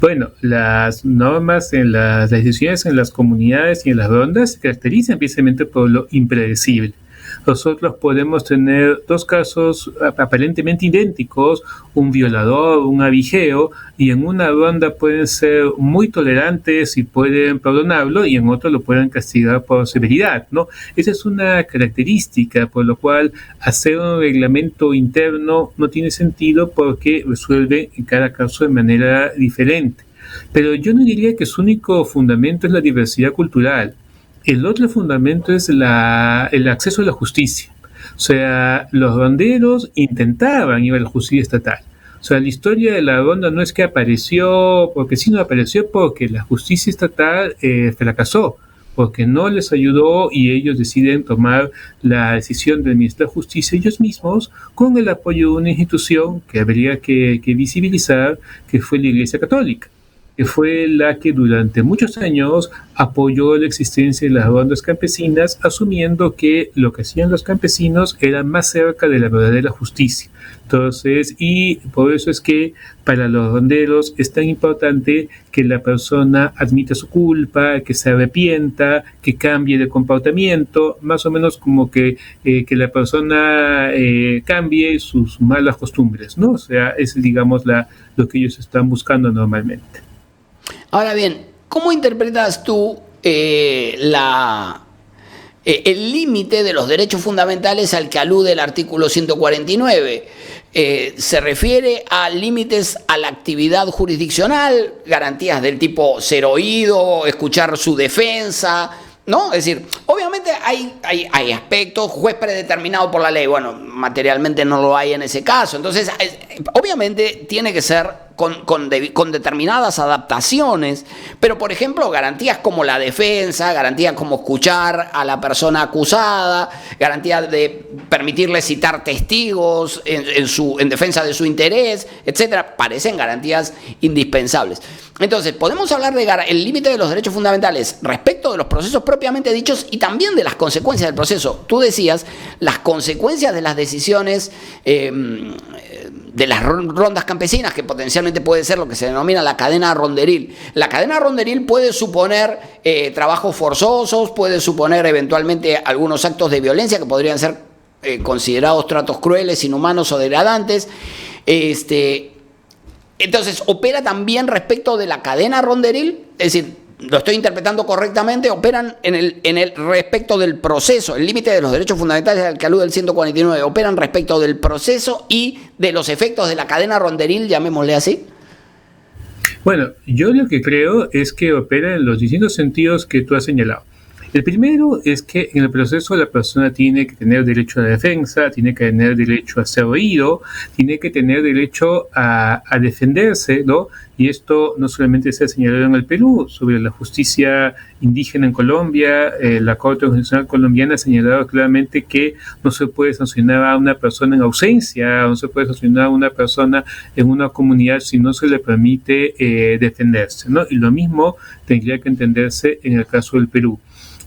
Bueno, las normas en las decisiones en las comunidades y en las rondas se caracterizan precisamente por lo impredecible. Nosotros podemos tener dos casos aparentemente idénticos, un violador, un avigeo, y en una ronda pueden ser muy tolerantes y pueden perdonarlo, y en otro lo pueden castigar por severidad, ¿no? Esa es una característica por lo cual hacer un reglamento interno no tiene sentido porque resuelve en cada caso de manera diferente. Pero yo no diría que su único fundamento es la diversidad cultural. El otro fundamento es el acceso a la justicia. O sea, los ronderos intentaban ir a la justicia estatal. O sea, la historia de la ronda no es que apareció porque sí, no apareció porque la justicia estatal fracasó, porque no les ayudó y ellos deciden tomar la decisión de administrar justicia ellos mismos con el apoyo de una institución que habría que visibilizar, que fue la Iglesia Católica, que fue la que durante muchos años apoyó la existencia de las rondas campesinas, asumiendo que lo que hacían los campesinos era más cerca de la verdadera justicia. Entonces, y por eso es que para los ronderos es tan importante que la persona admita su culpa, que se arrepienta, que cambie de comportamiento, más o menos como que la persona cambie sus malas costumbres, ¿no? O sea, es, digamos, lo que ellos están buscando normalmente. Ahora bien, ¿cómo interpretas tú el límite de los derechos fundamentales al que alude el artículo 149? Se refiere a límites a la actividad jurisdiccional, garantías del tipo ser oído, escuchar su defensa, ¿no? Es decir, obviamente hay aspectos, juez predeterminado por la ley, bueno, materialmente no lo hay en ese caso, entonces obviamente tiene que ser con determinadas adaptaciones, pero por ejemplo garantías como la defensa, garantías como escuchar a la persona acusada, garantías de permitirle citar testigos en defensa de su interés, etcétera, parecen garantías indispensables. Entonces, podemos hablar del límite de los derechos fundamentales respecto de los procesos propiamente dichos y también de las consecuencias del proceso. Tú decías, las consecuencias de las decisiones de las rondas campesinas, que potencialmente puede ser lo que se denomina la cadena ronderil. La cadena ronderil puede suponer trabajos forzosos, puede suponer eventualmente algunos actos de violencia que podrían ser considerados tratos crueles, inhumanos o degradantes. Entonces, opera también respecto de la cadena ronderil, es decir, lo estoy interpretando correctamente, operan en el respecto del proceso, el límite de los derechos fundamentales al que alude el 149, operan respecto del proceso y de los efectos de la cadena ronderil, llamémosle así. Bueno, yo lo que creo es que opera en los distintos sentidos que tú has señalado. El primero es que en el proceso la persona tiene que tener derecho a la defensa, tiene que tener derecho a ser oído, tiene que tener derecho a defenderse, ¿no? Y esto no solamente se ha señalado en el Perú, sobre la justicia indígena en Colombia, la Corte Constitucional colombiana ha señalado claramente que no se puede sancionar a una persona en ausencia, no se puede sancionar a una persona en una comunidad si no se le permite defenderse, ¿no? Y lo mismo tendría que entenderse en el caso del Perú.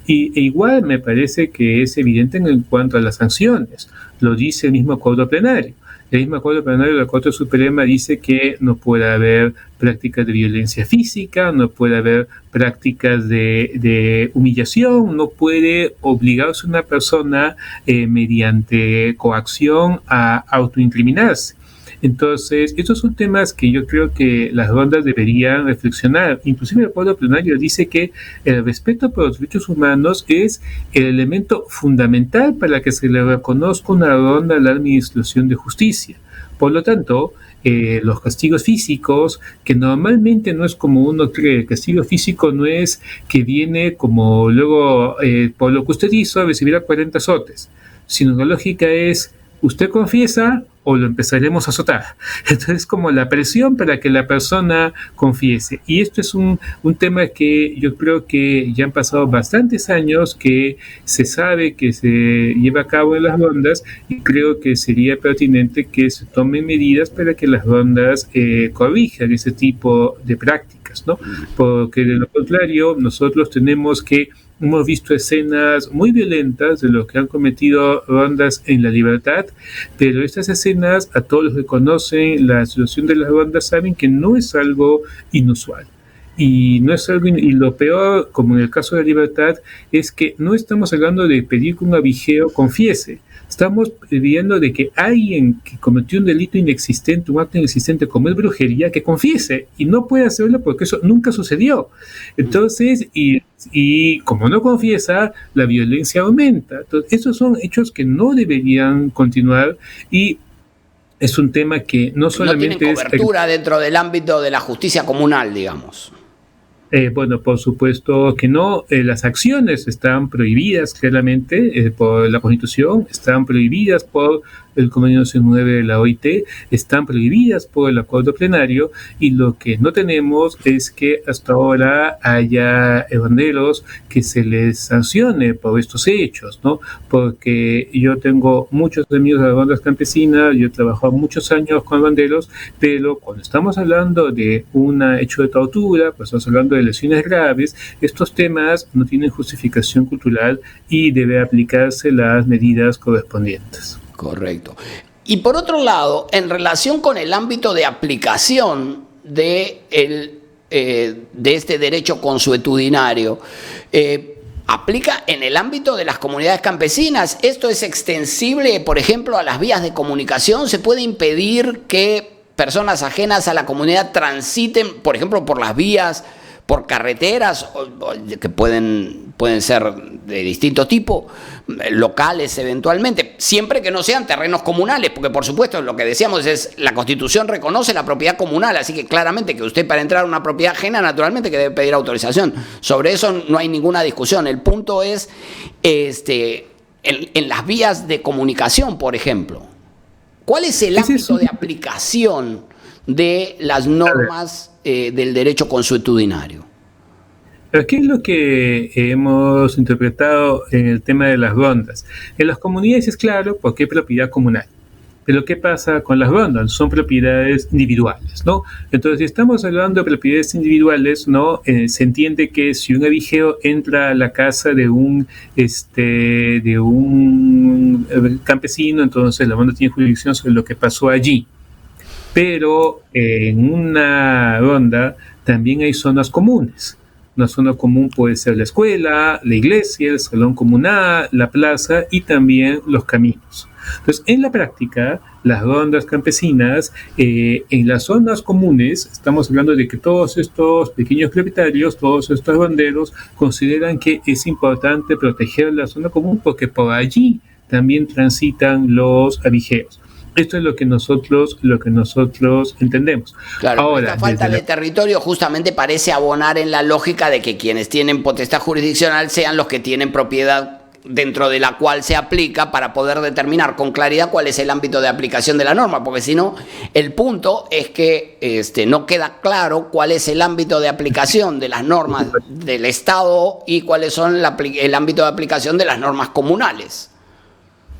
E igual me parece que es evidente en cuanto a las sanciones, lo dice el mismo acuerdo plenario. El mismo acuerdo plenario de la Corte Suprema dice que no puede haber prácticas de violencia física, no puede haber prácticas de humillación, no puede obligarse a una persona mediante coacción a autoincriminarse. Entonces, estos son temas que yo creo que las rondas deberían reflexionar. Inclusive el acuerdo plenario dice que el respeto por los derechos humanos es el elemento fundamental para que se le reconozca una ronda a la administración de justicia. Por lo tanto, los castigos físicos, que normalmente no es como uno cree, el castigo físico no es que viene como luego, por lo que usted hizo, recibirá 40 azotes, sino la lógica es, usted confiesa o lo empezaremos a azotar. Entonces, como la presión para que la persona confiese. Y esto es un tema que yo creo que ya han pasado bastantes años que se sabe que se lleva a cabo en las rondas, y creo que sería pertinente que se tomen medidas para que las rondas corrijan ese tipo de prácticas, ¿no? Porque de lo contrario, nosotros hemos visto escenas muy violentas de lo que han cometido rondas en La Libertad, pero estas escenas, a todos los que conocen la situación de las rondas, saben que no es algo inusual. Y no es algo y lo peor, como en el caso de La Libertad, es que no estamos hablando de pedir que un abigeo confiese. Estamos pidiendo de que alguien que cometió un delito inexistente, un acto inexistente como es brujería, que confiese, y no puede hacerlo porque eso nunca sucedió. Entonces, y como no confiesa, la violencia aumenta. Entonces, estos son hechos que no deberían continuar, y es un tema que no solamente no tienen cobertura dentro del ámbito de la justicia comunal, digamos. Bueno, por supuesto que no. Las acciones están prohibidas claramente por la Constitución, están prohibidas por el Convenio 9 de la OIT, están prohibidas por el acuerdo plenario, y lo que no tenemos es que hasta ahora haya banderos que se les sancione por estos hechos, ¿no? Porque yo tengo muchos amigos de las bandas campesinas, yo he trabajado muchos años con banderos, pero cuando estamos hablando de un hecho de tortura, pues estamos hablando de lesiones graves, estos temas no tienen justificación cultural y debe aplicarse las medidas correspondientes. Correcto. Y por otro lado, en relación con el ámbito de aplicación de este derecho consuetudinario, ¿aplica en el ámbito de las comunidades campesinas? ¿Esto es extensible, por ejemplo, a las vías de comunicación? ¿Se puede impedir que personas ajenas a la comunidad transiten, por ejemplo, por las vías, por carreteras, que pueden ser de distinto tipo, locales eventualmente, siempre que no sean terrenos comunales? Porque, por supuesto, lo que decíamos es, la Constitución reconoce la propiedad comunal, así que claramente que usted, para entrar a una propiedad ajena, naturalmente que debe pedir autorización. Sobre eso no hay ninguna discusión. El punto es, en las vías de comunicación, por ejemplo, ¿cuál es el ámbito de aplicación de las normas del derecho consuetudinario? ¿Qué es lo que hemos interpretado en el tema de las rondas? En las comunidades es claro porque hay propiedad comunal. Pero ¿qué pasa con las rondas? Son propiedades individuales, ¿no? Entonces, si estamos hablando de propiedades individuales, ¿no? Se entiende que si un abigeo entra a la casa de un campesino, entonces la ronda tiene jurisdicción sobre lo que pasó allí. Pero en una ronda también hay zonas comunes. Una zona común puede ser la escuela, la iglesia, el salón comunal, la plaza y también los caminos. Entonces, en la práctica, las rondas campesinas, en las zonas comunes, estamos hablando de que todos estos pequeños propietarios, todos estos ronderos, consideran que es importante proteger la zona común porque por allí también transitan los abigeos. Esto es lo que nosotros entendemos. Claro, ahora, esta falta de territorio justamente parece abonar en la lógica de que quienes tienen potestad jurisdiccional sean los que tienen propiedad dentro de la cual se aplica, para poder determinar con claridad cuál es el ámbito de aplicación de la norma, porque si no, el punto es que no queda claro cuál es el ámbito de aplicación de las normas del Estado y cuáles son el ámbito de aplicación de las normas comunales.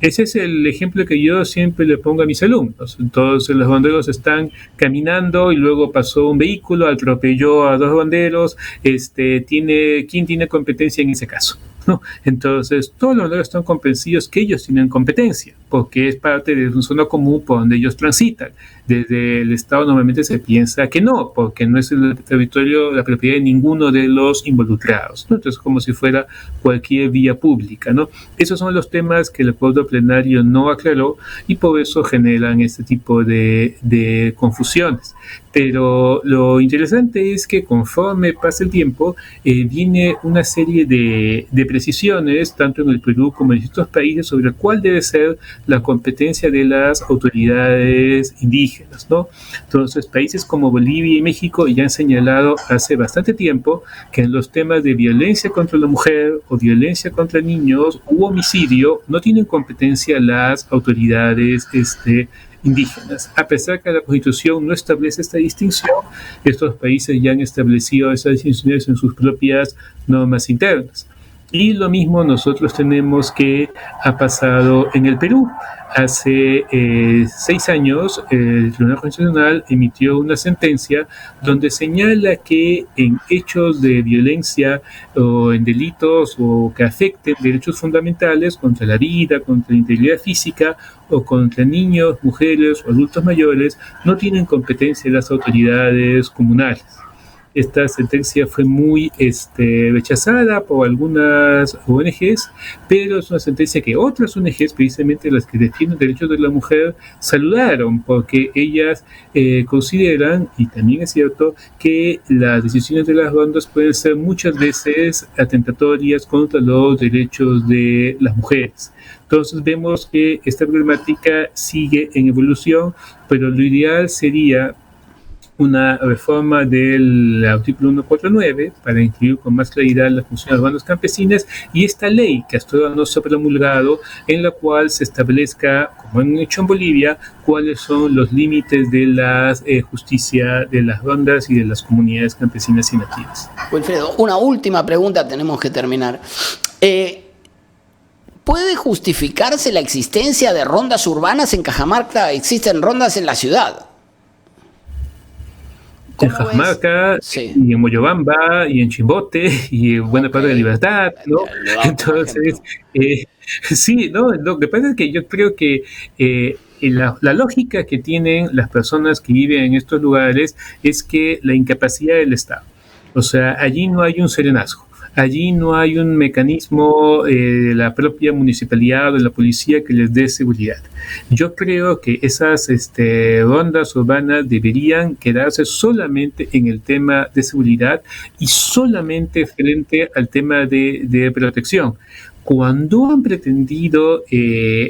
Ese es el ejemplo que yo siempre le pongo a mis alumnos. Entonces, los banderos están caminando y luego pasó un vehículo, atropelló a dos banderos. ¿Quién tiene competencia en ese caso? ¿No? Entonces, todos los banderos están convencidos que ellos tienen competencia, porque es parte de una zona común por donde ellos transitan. desde el Estado normalmente se piensa que no, porque no es el territorio, la propiedad de ninguno de los involucrados, ¿no? Entonces, como si fuera cualquier vía pública, ¿no? Esos son los temas que el acuerdo plenario no aclaró y por eso generan este tipo de confusiones. Pero lo interesante es que conforme pasa el tiempo, viene una serie de precisiones, tanto en el Perú como en distintos países, sobre cuál debe ser la competencia de las autoridades indígenas, ¿no? Entonces, países como Bolivia y México ya han señalado hace bastante tiempo que en los temas de violencia contra la mujer o violencia contra niños u homicidio no tienen competencia las autoridades indígenas. A pesar que la Constitución no establece esta distinción, estos países ya han establecido esas distinciones en sus propias normas internas. Y lo mismo nosotros tenemos que ha pasado en el Perú. Hace 6 años el Tribunal Constitucional emitió una sentencia donde señala que en hechos de violencia o en delitos o que afecten derechos fundamentales contra la vida, contra la integridad física o contra niños, mujeres o adultos mayores, no tienen competencia las autoridades comunales. Esta sentencia fue muy rechazada por algunas ONGs, pero es una sentencia que otras ONGs, precisamente las que defienden derechos de la mujer, saludaron, porque ellas consideran, y también es cierto, que las decisiones de las rondas pueden ser muchas veces atentatorias contra los derechos de las mujeres. Entonces vemos que esta problemática sigue en evolución, pero lo ideal sería una reforma del artículo 149 para incluir con más claridad las funciones de las bandas campesinas y esta ley que hasta ahora no se ha promulgado, en la cual se establezca, como han hecho en Bolivia, cuáles son los límites de la justicia de las bandas y de las comunidades campesinas y nativas. Wilfredo, una última pregunta, tenemos que terminar. ¿Puede justificarse la existencia de rondas urbanas en Cajamarca? Existen rondas en la ciudad. En Cajamarca, sí, y en Moyobamba, y en Chimbote, y en buena parte de Libertad, ¿no? Entonces, sí, ¿no? Lo que pasa es que yo creo que la lógica que tienen las personas que viven en estos lugares es que la incapacidad del Estado. O sea, allí no hay un serenazgo. Allí no hay un mecanismo de la propia municipalidad o de la policía que les dé seguridad. Yo creo que esas rondas urbanas deberían quedarse solamente en el tema de seguridad y solamente frente al tema de protección. Cuando han pretendido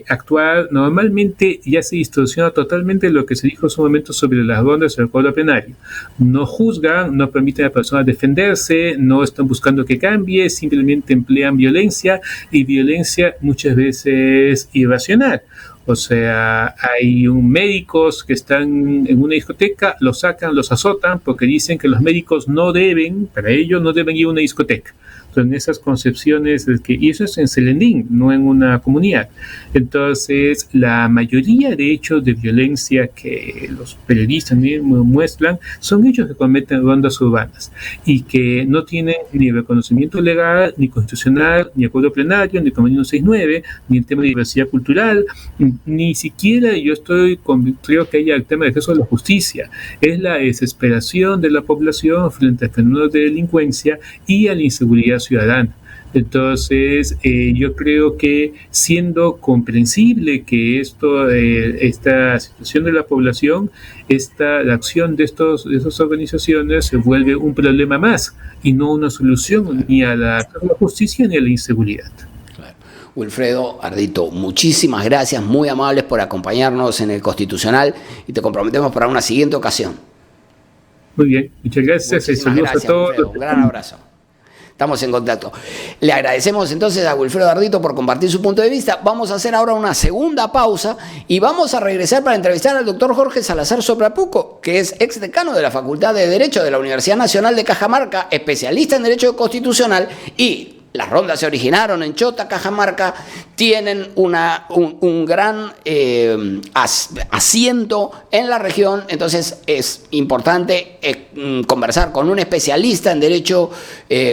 actuar, normalmente ya se distorsiona totalmente lo que se dijo en su momento sobre las rondas del acuerdo plenario. No juzgan, no permiten a la persona defenderse, no están buscando que cambie, simplemente emplean violencia y violencia muchas veces irracional. O sea, hay médicos que están en una discoteca, los sacan, los azotan porque dicen que los médicos no deben, para ellos no deben ir a una discoteca. Entonces, esas concepciones, y eso es en Selendín, no en una comunidad. Entonces, la mayoría de hechos de violencia que los periodistas muestran son hechos que cometen rondas urbanas y que no tienen ni reconocimiento legal, ni constitucional, ni acuerdo plenario, ni convenio 169, ni el tema de diversidad cultural, ni siquiera creo que haya el tema de acceso a la justicia. Es la desesperación de la población frente a fenómenos de delincuencia y a la inseguridad ciudadana. Entonces, yo creo que siendo comprensible que esta situación de la población, la acción de esas organizaciones se vuelve un problema más y no una solución ni a la justicia ni a la inseguridad. Wilfredo Ardito, muchísimas gracias, muy amables por acompañarnos en el Constitucional y te comprometemos para una siguiente ocasión. Muy bien, muchas gracias. Muchísimas gracias, a todos. Wilfredo, un gran abrazo. Estamos en contacto. Le agradecemos entonces a Wilfredo Ardito por compartir su punto de vista. Vamos a hacer ahora una segunda pausa y vamos a regresar para entrevistar al doctor Jorge Salazar Soprapuco, que es exdecano de la Facultad de Derecho de la Universidad Nacional de Cajamarca, especialista en Derecho Constitucional, y las rondas se originaron en Chota, Cajamarca, tienen un gran asiento en la región, entonces es importante conversar con un especialista en Derecho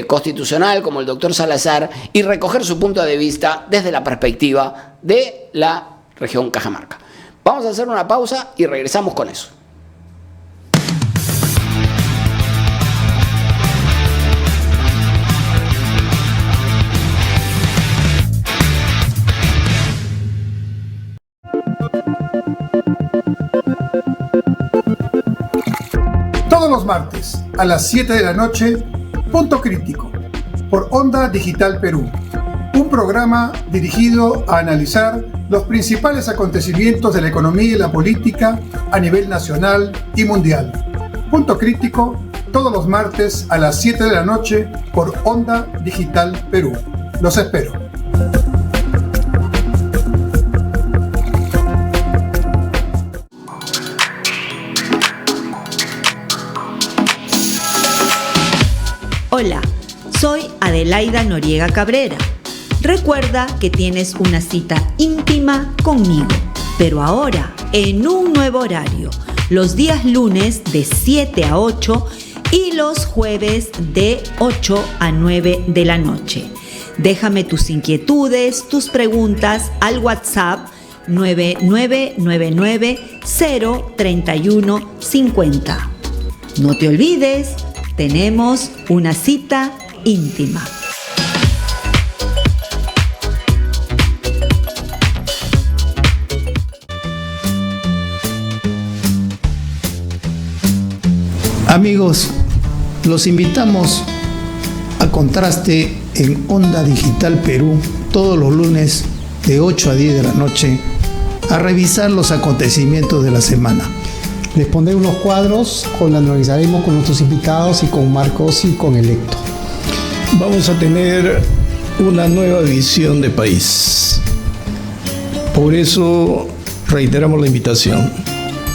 Constitucional como el doctor Salazar y recoger su punto de vista desde la perspectiva de la región Cajamarca. Vamos a hacer una pausa y regresamos con eso. Todos los martes a las 7 de la noche, Punto Crítico, por Onda Digital Perú. Un programa dirigido a analizar los principales acontecimientos de la economía y la política a nivel nacional y mundial. Punto Crítico, todos los martes a las 7 de la noche por Onda Digital Perú. Los espero. Hola, soy Adelaida Noriega Cabrera. Recuerda que tienes una cita íntima conmigo, pero ahora en un nuevo horario, los días lunes de 7 a 8 y los jueves de 8 a 9 de la noche. Déjame tus inquietudes, tus preguntas al WhatsApp 9999-03150. No te olvides, tenemos una cita íntima. Amigos, los invitamos a Contraste en Onda Digital Perú todos los lunes de 8 a 10 de la noche a revisar los acontecimientos de la semana. Les pondré unos cuadros, analizaremos con nuestros invitados y con Marcos y con Electo. Vamos a tener una nueva visión de país. Por eso reiteramos la invitación.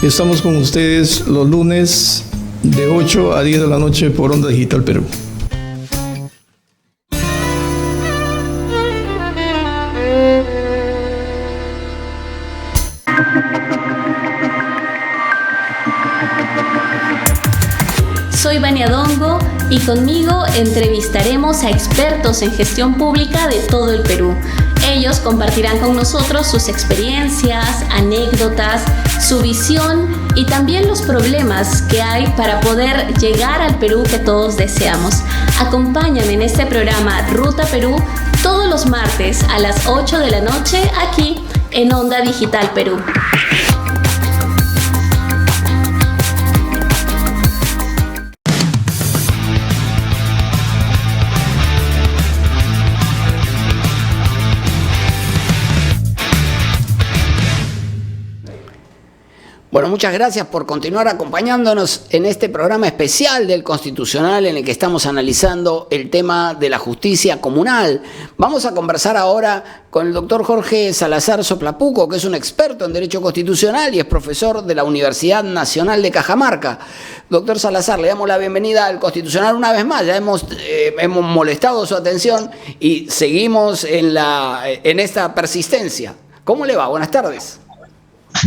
Estamos con ustedes los lunes de 8 a 10 de la noche por Onda Digital Perú. Soy Vania Dongo y conmigo entrevistaremos a expertos en gestión pública de todo el Perú. Ellos compartirán con nosotros sus experiencias, anécdotas, su visión y también los problemas que hay para poder llegar al Perú que todos deseamos. Acompáñame en este programa Ruta Perú todos los martes a las 8 de la noche aquí en Onda Digital Perú. Bueno, muchas gracias por continuar acompañándonos en este programa especial del Constitucional en el que estamos analizando el tema de la justicia comunal. Vamos a conversar ahora con el doctor Jorge Salazar Soplapuco, que es un experto en Derecho Constitucional y es profesor de la Universidad Nacional de Cajamarca. Doctor Salazar, le damos la bienvenida al Constitucional una vez más. Ya hemos molestado su atención y seguimos en esta persistencia. ¿Cómo le va? Buenas tardes.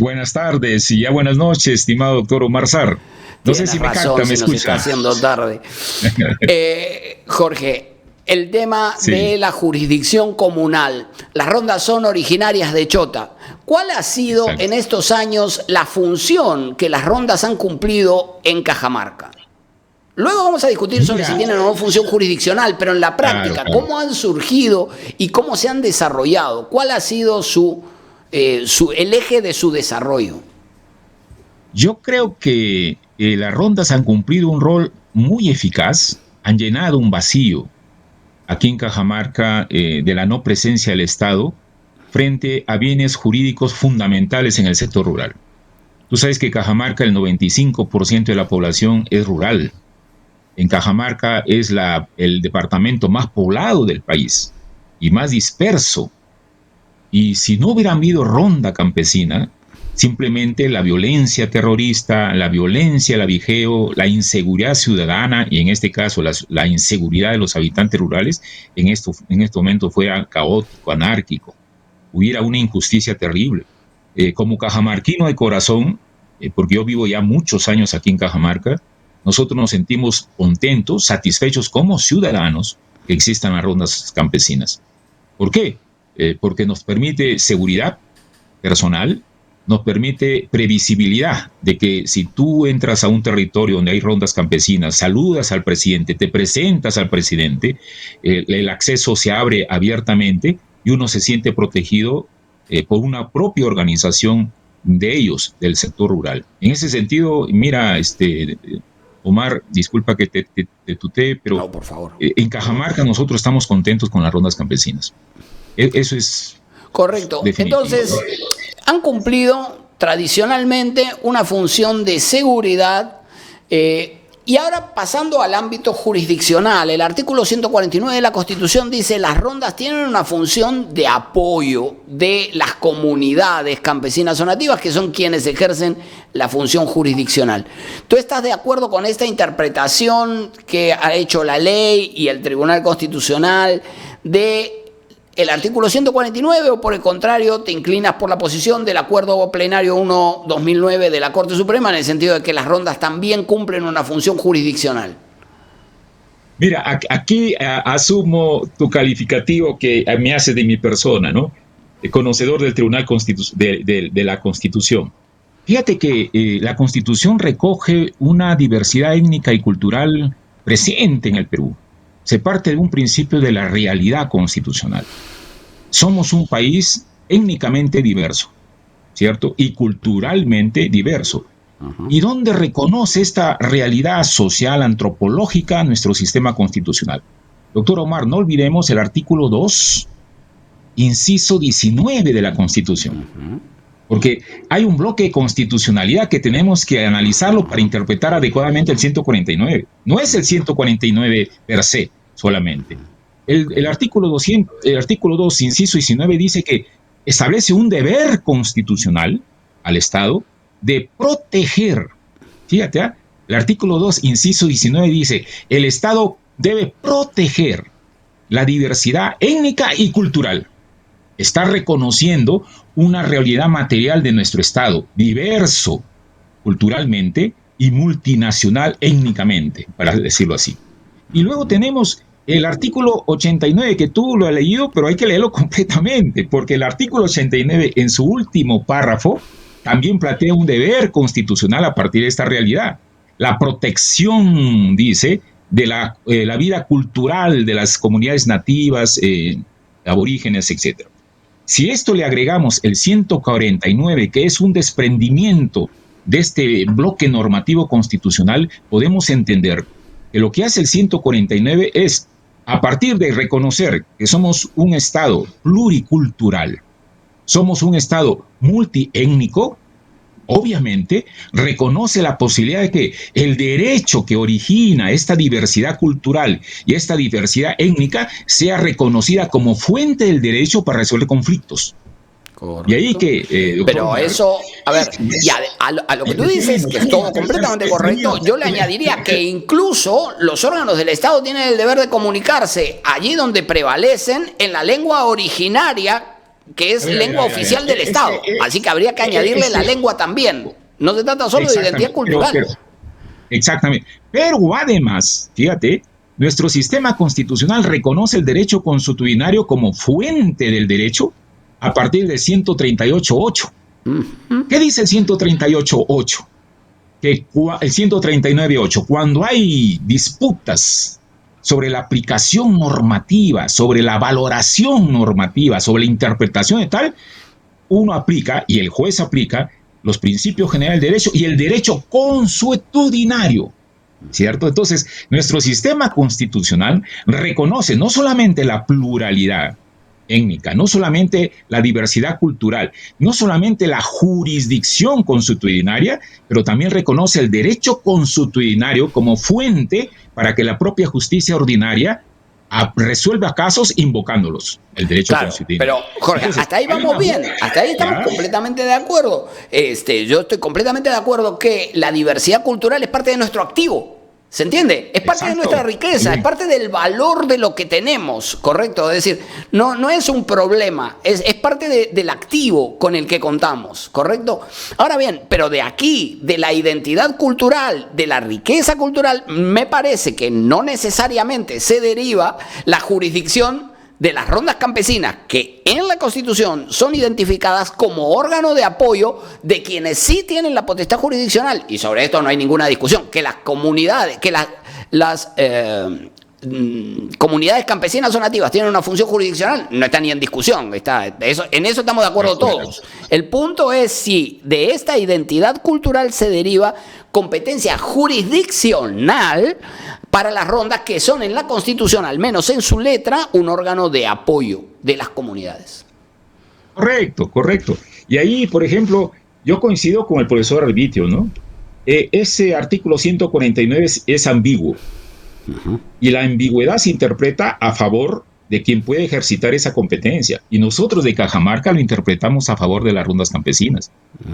Buenas tardes y ya buenas noches, estimado doctor Omar Sar. No sé si me capta, me escucha. Está haciendo tarde. Jorge, el tema de la jurisdicción comunal. Las rondas son originarias de Chota. ¿Cuál ha sido en estos años la función que las rondas han cumplido en Cajamarca? Luego vamos a discutir sobre si tienen o no función jurisdiccional, pero en la práctica, ¿cómo han surgido y cómo se han desarrollado? ¿Cuál ha sido el eje de su desarrollo? Yo creo que las rondas han cumplido un rol muy eficaz, han llenado un vacío aquí en Cajamarca de la no presencia del Estado frente a bienes jurídicos fundamentales en el sector rural. Tú sabes que Cajamarca, el 95% de la población es rural. En Cajamarca es el departamento más poblado del país y más disperso. Y si no hubiera habido ronda campesina, simplemente la violencia terrorista, la violencia, el avijeo, la inseguridad ciudadana y en este caso la inseguridad de los habitantes rurales, en este momento fue caótico, anárquico. Hubiera una injusticia terrible. Como cajamarquino de corazón, porque yo vivo ya muchos años aquí en Cajamarca, nosotros nos sentimos contentos, satisfechos como ciudadanos que existan las rondas campesinas. ¿Por qué? Porque nos permite seguridad personal, nos permite previsibilidad de que si tú entras a un territorio donde hay rondas campesinas, saludas al presidente, te presentas al presidente, el acceso se abre abiertamente y uno se siente protegido por una propia organización de ellos, del sector rural. En ese sentido, mira, Omar, disculpa que te tutee, pero no, por favor. En Cajamarca nosotros estamos contentos con las rondas campesinas. Eso es correcto. definitivo. Entonces, han cumplido tradicionalmente una función de seguridad. Y ahora pasando al ámbito jurisdiccional, el artículo 149 de la Constitución dice: las rondas tienen una función de apoyo de las comunidades campesinas o nativas, que son quienes ejercen la función jurisdiccional. ¿Tú estás de acuerdo con esta interpretación que ha hecho la ley y el Tribunal Constitucional de el artículo 149, o por el contrario te inclinas por la posición del Acuerdo Plenario 1/2009 de la Corte Suprema, en el sentido de que las rondas también cumplen una función jurisdiccional? Mira, aquí asumo tu calificativo que me hace de mi persona, ¿no? Conocedor del Tribunal de la Constitución. Fíjate que la Constitución recoge una diversidad étnica y cultural presente en el Perú. Se parte de un principio de la realidad constitucional. Somos un país étnicamente diverso, ¿cierto? Y culturalmente diverso. ¿Y dónde reconoce esta realidad social, antropológica, nuestro sistema constitucional? Doctor Omar, no olvidemos el artículo 2, inciso 19 de la Constitución. Porque hay un bloque de constitucionalidad que tenemos que analizarlo para interpretar adecuadamente el 149. No es el 149 per se solamente. El artículo 2, inciso 19, dice que establece un deber constitucional al Estado de proteger. Fíjate, el artículo 2, inciso 19 dice: el Estado debe proteger la diversidad étnica y cultural. Está reconociendo una realidad material de nuestro Estado, diverso culturalmente y multinacional étnicamente, para decirlo así. Y luego tenemos el artículo 89, que tú lo has leído, pero hay que leerlo completamente, porque el artículo 89, en su último párrafo, también plantea un deber constitucional a partir de esta realidad. La protección, dice, de la vida cultural de las comunidades nativas, aborígenes, etc. Si esto le agregamos el 149, que es un desprendimiento de este bloque normativo constitucional, podemos entender que lo que hace el 149 es, a partir de reconocer que somos un Estado pluricultural, somos un Estado multiétnico, obviamente reconoce la posibilidad de que el derecho que origina esta diversidad cultural y esta diversidad étnica sea reconocida como fuente del derecho para resolver conflictos. Correcto. Y ahí que... pero eso, a ver, y a lo que tú dices, que es todo completamente correcto, yo le añadiría que incluso los órganos del Estado tienen el deber de comunicarse allí donde prevalecen en la lengua originaria, que es lengua oficial del Estado. Así que habría que añadirle la lengua también. No se trata solo de identidad cultural. Exactamente. Pero además, fíjate, nuestro sistema constitucional reconoce el derecho consuetudinario como fuente del derecho a partir del 138.8. ¿Qué dice el 138.8? Que el 139.8, cuando hay disputas sobre la aplicación normativa, sobre la valoración normativa, sobre la interpretación de tal, uno aplica, y el juez aplica, los principios generales del derecho y el derecho consuetudinario, ¿cierto? Entonces, nuestro sistema constitucional reconoce no solamente la pluralidad étnica, no solamente la diversidad cultural, no solamente la jurisdicción consuetudinaria, pero también reconoce el derecho consuetudinario como fuente para que la propia justicia ordinaria resuelva casos invocándolos, el derecho consuetudinario. Pero, Jorge, hasta ahí vamos bien, hasta ahí estamos completamente de acuerdo. Yo estoy completamente de acuerdo que la diversidad cultural es parte de nuestro activo. ¿Se entiende? Es parte de nuestra riqueza, es parte del valor de lo que tenemos, ¿correcto? Es decir, no es un problema, es parte del activo con el que contamos, ¿correcto? Ahora bien, pero de aquí, de la identidad cultural, de la riqueza cultural, me parece que no necesariamente se deriva la jurisdicción de las rondas campesinas, que en la Constitución son identificadas como órgano de apoyo de quienes sí tienen la potestad jurisdiccional, y sobre esto no hay ninguna discusión, que las comunidades, que comunidades campesinas o nativas tienen una función jurisdiccional, no está ni en discusión. En eso estamos de acuerdo todos. El punto es si de esta identidad cultural se deriva competencia jurisdiccional para las rondas que son en la Constitución, al menos en su letra, un órgano de apoyo de las comunidades. Correcto. Y ahí, por ejemplo, yo coincido con el profesor Arbitio, ¿no? Ese artículo 149 es ambiguo. Y la ambigüedad se interpreta a favor de quien puede ejercitar esa competencia. Y nosotros de Cajamarca lo interpretamos a favor de las rondas campesinas.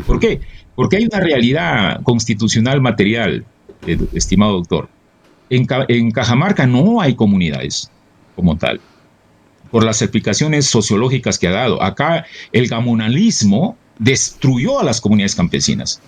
¿Por qué? Porque hay una realidad constitucional material, estimado doctor. En Cajamarca no hay comunidades como tal, por las explicaciones sociológicas que ha dado. Acá el gamonalismo destruyó a las comunidades campesinas.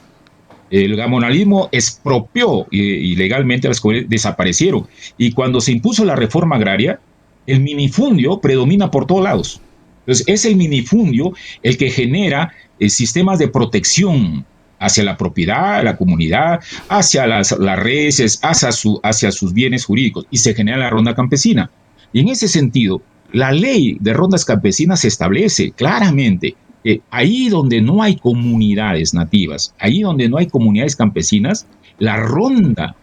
El gamonalismo expropió ilegalmente a las comunidades, desaparecieron. Y cuando se impuso la reforma agraria, el minifundio predomina por todos lados. Entonces es el minifundio el que genera sistemas de protección hacia la propiedad, la comunidad, hacia las reses, hacia sus bienes jurídicos, y se genera la ronda campesina. Y en ese sentido, la ley de rondas campesinas establece claramente que ahí donde no hay comunidades nativas, ahí donde no hay comunidades campesinas, la ronda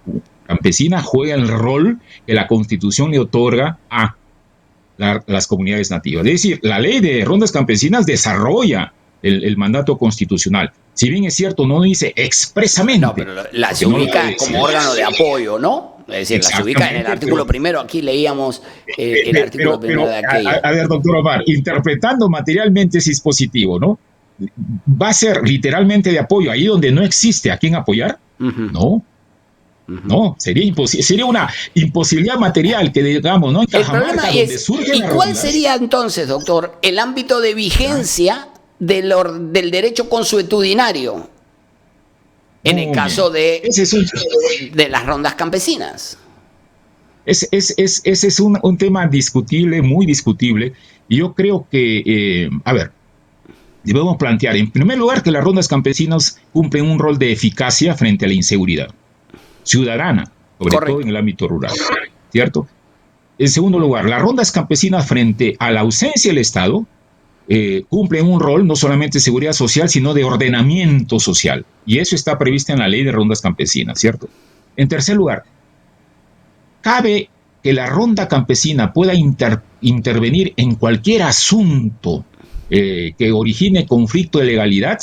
campesina juega el rol que la Constitución le otorga a las comunidades nativas. Es decir, la ley de rondas campesinas desarrolla el mandato constitucional. Si bien es cierto, no dice expresamente. No, pero se ubica como órgano de apoyo, ¿no? Es decir, se ubica en el artículo primero. Aquí leíamos el artículo primero de aquello. A ver, doctor Omar, interpretando materialmente ese dispositivo, ¿no? ¿Va a ser literalmente de apoyo ahí donde no existe a quién apoyar? No. No, sería una imposibilidad material que, digamos, ¿no? En Cajamarca, donde surge ¿y cuál sería entonces, doctor, el ámbito de vigencia del derecho consuetudinario en el caso de las rondas campesinas? Ese es un tema discutible, muy discutible, y yo creo que, debemos plantear, en primer lugar, que las rondas campesinas cumplen un rol de eficacia frente a la inseguridad ciudadana, sobre todo en el ámbito rural, ¿cierto? En segundo lugar, las rondas campesinas frente a la ausencia del Estado cumplen un rol no solamente de seguridad social, sino de ordenamiento social. Y eso está previsto en la ley de rondas campesinas, ¿cierto? En tercer lugar, cabe que la ronda campesina pueda intervenir en cualquier asunto que origine conflicto de legalidad.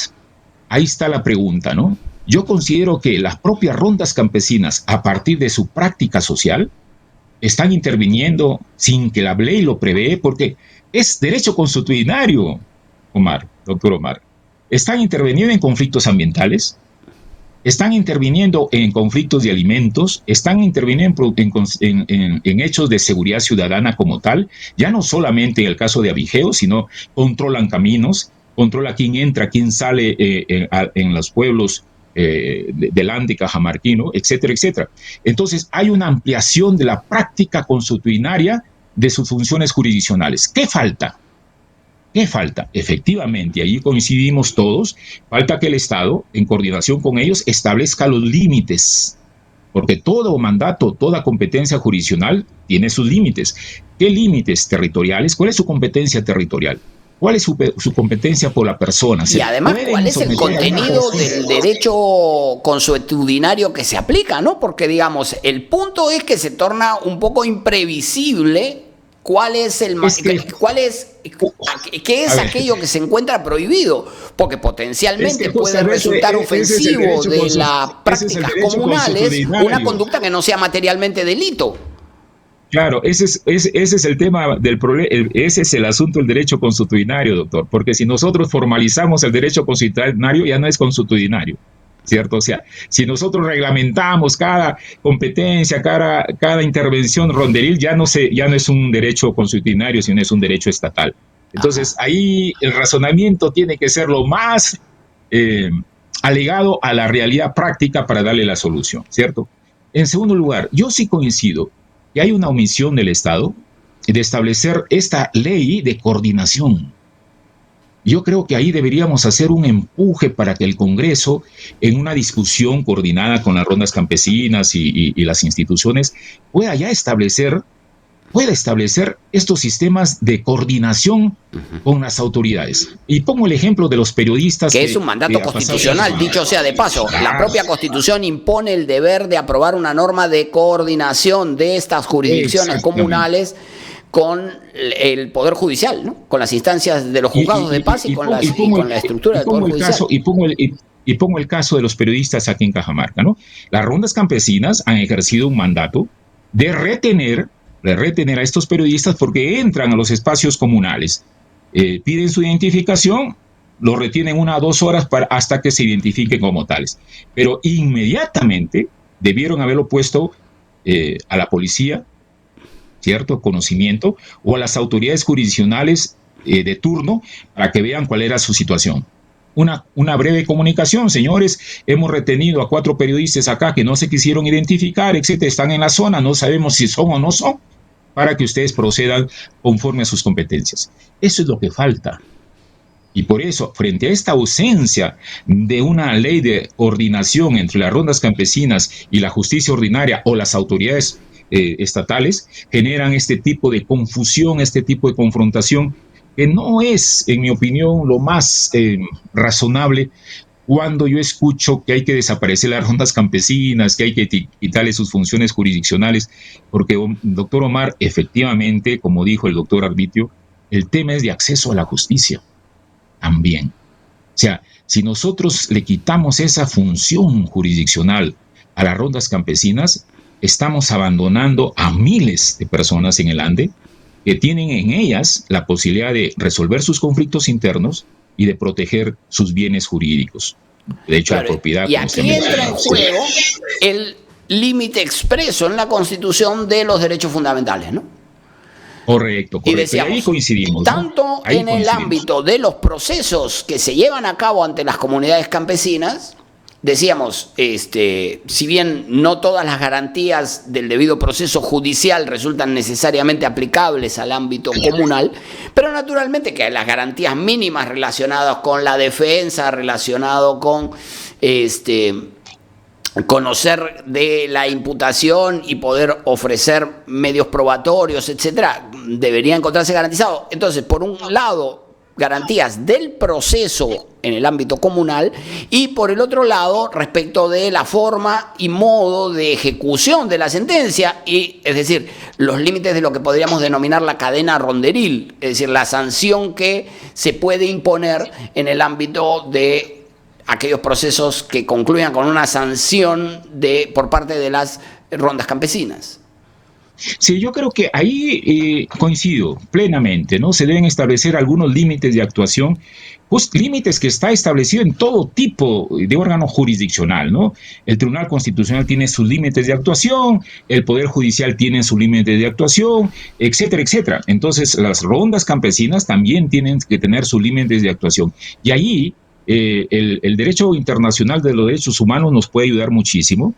Ahí está la pregunta, ¿no? Yo considero que las propias rondas campesinas, a partir de su práctica social, están interviniendo sin que la ley lo prevé, porque es derecho consuetudinario, doctor Omar. Están interviniendo en conflictos ambientales, están interviniendo en conflictos de alimentos, están interviniendo en hechos de seguridad ciudadana como tal, ya no solamente en el caso de Abigeo, sino controlan caminos, controla quién entra, quién sale en los pueblos del Ande cajamarquino, etcétera, etcétera. Entonces hay una ampliación de la práctica consuetudinaria de sus funciones jurisdiccionales. ¿Qué falta? Efectivamente, ahí coincidimos todos, falta que el Estado, en coordinación con ellos, establezca los límites, porque todo mandato, toda competencia jurisdiccional tiene sus límites. ¿Qué límites territoriales? ¿Cuál es su competencia territorial? ¿Cuál es su competencia por la persona? Y además, ¿cuál es el contenido del derecho consuetudinario que se aplica, ¿no? Porque, digamos, el punto es que se torna un poco imprevisible qué es aquello que se encuentra prohibido, porque potencialmente puede resultar ofensivo de las prácticas comunales una conducta que no sea materialmente delito. Claro, ese es el tema del problema, ese es el asunto del derecho consuetudinario, doctor, porque si nosotros formalizamos el derecho consuetudinario, ya no es consuetudinario, ¿cierto? O sea, si nosotros reglamentamos cada competencia, cada intervención ronderil, ya no es un derecho consuetudinario, sino es un derecho estatal. Entonces, ahí el razonamiento tiene que ser lo más alegado a la realidad práctica para darle la solución, ¿cierto? En segundo lugar, yo sí coincido que hay una omisión del Estado de establecer esta ley de coordinación. Yo creo que ahí deberíamos hacer un empuje para que el Congreso, en una discusión coordinada con las rondas campesinas y las instituciones, pueda ya establecer pueda establecer estos sistemas de coordinación con las autoridades. Y pongo el ejemplo de los periodistas. Que es un mandato constitucional, dicho sea de paso. La propia Constitución impone el deber de aprobar una norma de coordinación de estas jurisdicciones comunales con el Poder Judicial, ¿no? Con las instancias de los juzgados de paz y con la estructura del Poder Judicial. Y pongo el caso de los periodistas aquí en Cajamarca, ¿no? Las rondas campesinas han ejercido un mandato de retener a estos periodistas porque entran a los espacios comunales, piden su identificación, lo retienen 1 o 2 horas hasta que se identifiquen como tales. Pero inmediatamente debieron haberlo puesto a la policía, ¿cierto? Conocimiento, o a las autoridades jurisdiccionales de turno para que vean cuál era su situación. Una breve comunicación: señores, hemos retenido a 4 periodistas acá que no se quisieron identificar, etcétera, están en la zona, no sabemos si son o no son, para que ustedes procedan conforme a sus competencias. Eso es lo que falta. Y por eso, frente a esta ausencia de una ley de coordinación entre las rondas campesinas y la justicia ordinaria o las autoridades estatales, generan este tipo de confusión, este tipo de confrontación, que no es, en mi opinión, lo más razonable cuando yo escucho que hay que desaparecer las rondas campesinas, que hay que quitarle sus funciones jurisdiccionales, porque, doctor Omar, efectivamente, como dijo el doctor Arbitrio, el tema es de acceso a la justicia también. O sea, si nosotros le quitamos esa función jurisdiccional a las rondas campesinas, estamos abandonando a miles de personas en el Ande que tienen en ellas la posibilidad de resolver sus conflictos internos y de proteger sus bienes jurídicos. De hecho, la propiedad. Y aquí entra en juego el límite expreso en la Constitución de los derechos fundamentales, ¿no? Correcto. Y decíamos, ahí coincidimos. Tanto en el ámbito de los procesos que se llevan a cabo ante las comunidades campesinas, decíamos, si bien no todas las garantías del debido proceso judicial resultan necesariamente aplicables al ámbito comunal, pero naturalmente que las garantías mínimas relacionadas con la defensa, relacionado con conocer de la imputación y poder ofrecer medios probatorios, etcétera, debería encontrarse garantizado. Entonces, por un lado, garantías del proceso en el ámbito comunal, y por el otro lado, respecto de la forma y modo de ejecución de la sentencia, y es decir, los límites de lo que podríamos denominar la cadena ronderil, es decir, la sanción que se puede imponer en el ámbito de aquellos procesos que concluyan con una sanción por parte de las rondas campesinas. Sí, yo creo que ahí coincido plenamente, ¿no? Se deben establecer algunos límites de actuación, pues límites que está establecido en todo tipo de órgano jurisdiccional, ¿no? El Tribunal Constitucional tiene sus límites de actuación, el Poder Judicial tiene sus límites de actuación, etcétera, etcétera. Entonces, las rondas campesinas también tienen que tener sus límites de actuación. Y ahí el derecho internacional de los derechos humanos nos puede ayudar muchísimo,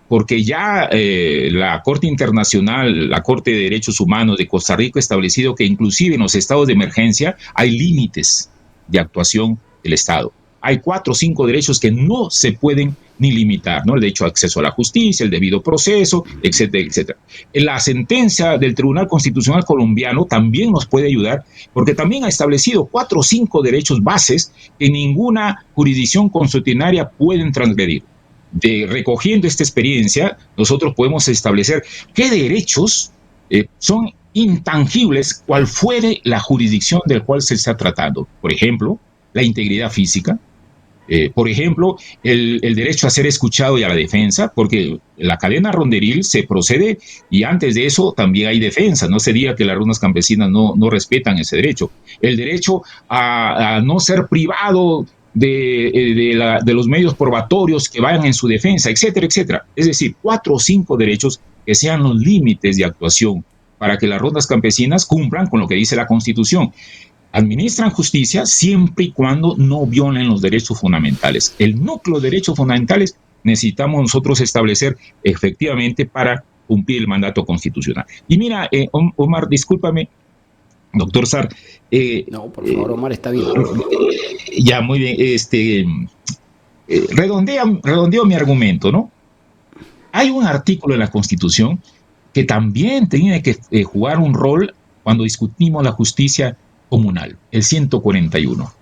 porque ya la Corte Internacional, la Corte de Derechos Humanos de Costa Rica ha establecido que inclusive en los estados de emergencia hay límites de actuación del Estado. Hay 4 o 5 derechos que no se pueden ni limitar, ¿no? El derecho a acceso a la justicia, el debido proceso, etcétera, etcétera. La sentencia del Tribunal Constitucional colombiano también nos puede ayudar, porque también ha establecido 4 o 5 derechos bases que ninguna jurisdicción consuetudinaria pueden transgredir. Recogiendo esta experiencia, nosotros podemos establecer qué derechos son intangibles, cual fuere la jurisdicción del cual se está tratando. Por ejemplo, la integridad física. Por ejemplo, el derecho a ser escuchado y a la defensa, porque la cadena ronderil se procede y antes de eso también hay defensa. No se diga que las rondas campesinas no respetan ese derecho. El derecho a no ser privado de los medios probatorios que vayan en su defensa, etcétera, etcétera. Es decir, 4 o 5 derechos que sean los límites de actuación para que las rondas campesinas cumplan con lo que dice la Constitución. Administran justicia siempre y cuando no violen los derechos fundamentales. El núcleo de derechos fundamentales necesitamos nosotros establecer efectivamente para cumplir el mandato constitucional. Y mira, Omar, discúlpame, doctor Sar. No, por favor, Omar, está bien. Ya, muy bien. Redondeo mi argumento, ¿no? Hay un artículo en la Constitución que también tiene que jugar un rol cuando discutimos la justicia comunal, el 141.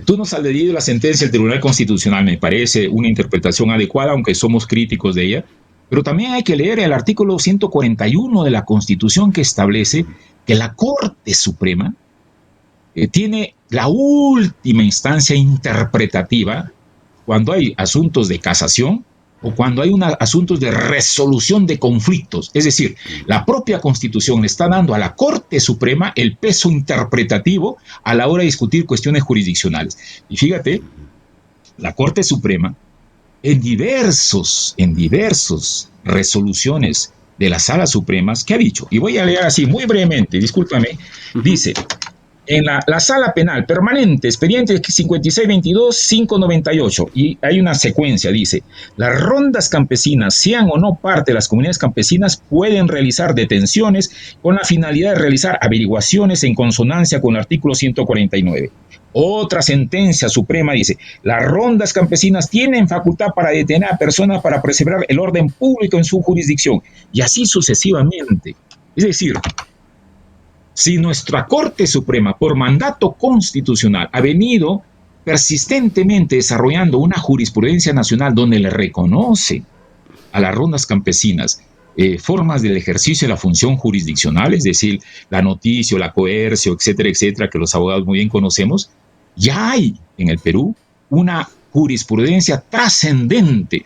Tú nos has leído la sentencia del Tribunal Constitucional, me parece una interpretación adecuada, aunque somos críticos de ella, pero también hay que leer el artículo 141 de la Constitución que establece que la Corte Suprema tiene la última instancia interpretativa cuando hay asuntos de casación o cuando hay asuntos de resolución de conflictos. Es decir, la propia Constitución le está dando a la Corte Suprema el peso interpretativo a la hora de discutir cuestiones jurisdiccionales. Y fíjate, la Corte Suprema, en diversos resoluciones de las salas supremas, ¿qué ha dicho? Y voy a leer así muy brevemente, discúlpame, dice... En la sala penal permanente, expediente 5622-598, y hay una secuencia, dice, las rondas campesinas, sean o no parte de las comunidades campesinas, pueden realizar detenciones con la finalidad de realizar averiguaciones en consonancia con el artículo 149. Otra sentencia suprema dice, las rondas campesinas tienen facultad para detener a personas para preservar el orden público en su jurisdicción, y así sucesivamente. Es decir, si nuestra Corte Suprema, por mandato constitucional, ha venido persistentemente desarrollando una jurisprudencia nacional donde le reconoce a las rondas campesinas formas del ejercicio de la función jurisdiccional, es decir, la noticia, la coercio, etcétera, etcétera, que los abogados muy bien conocemos, ya hay en el Perú una jurisprudencia trascendente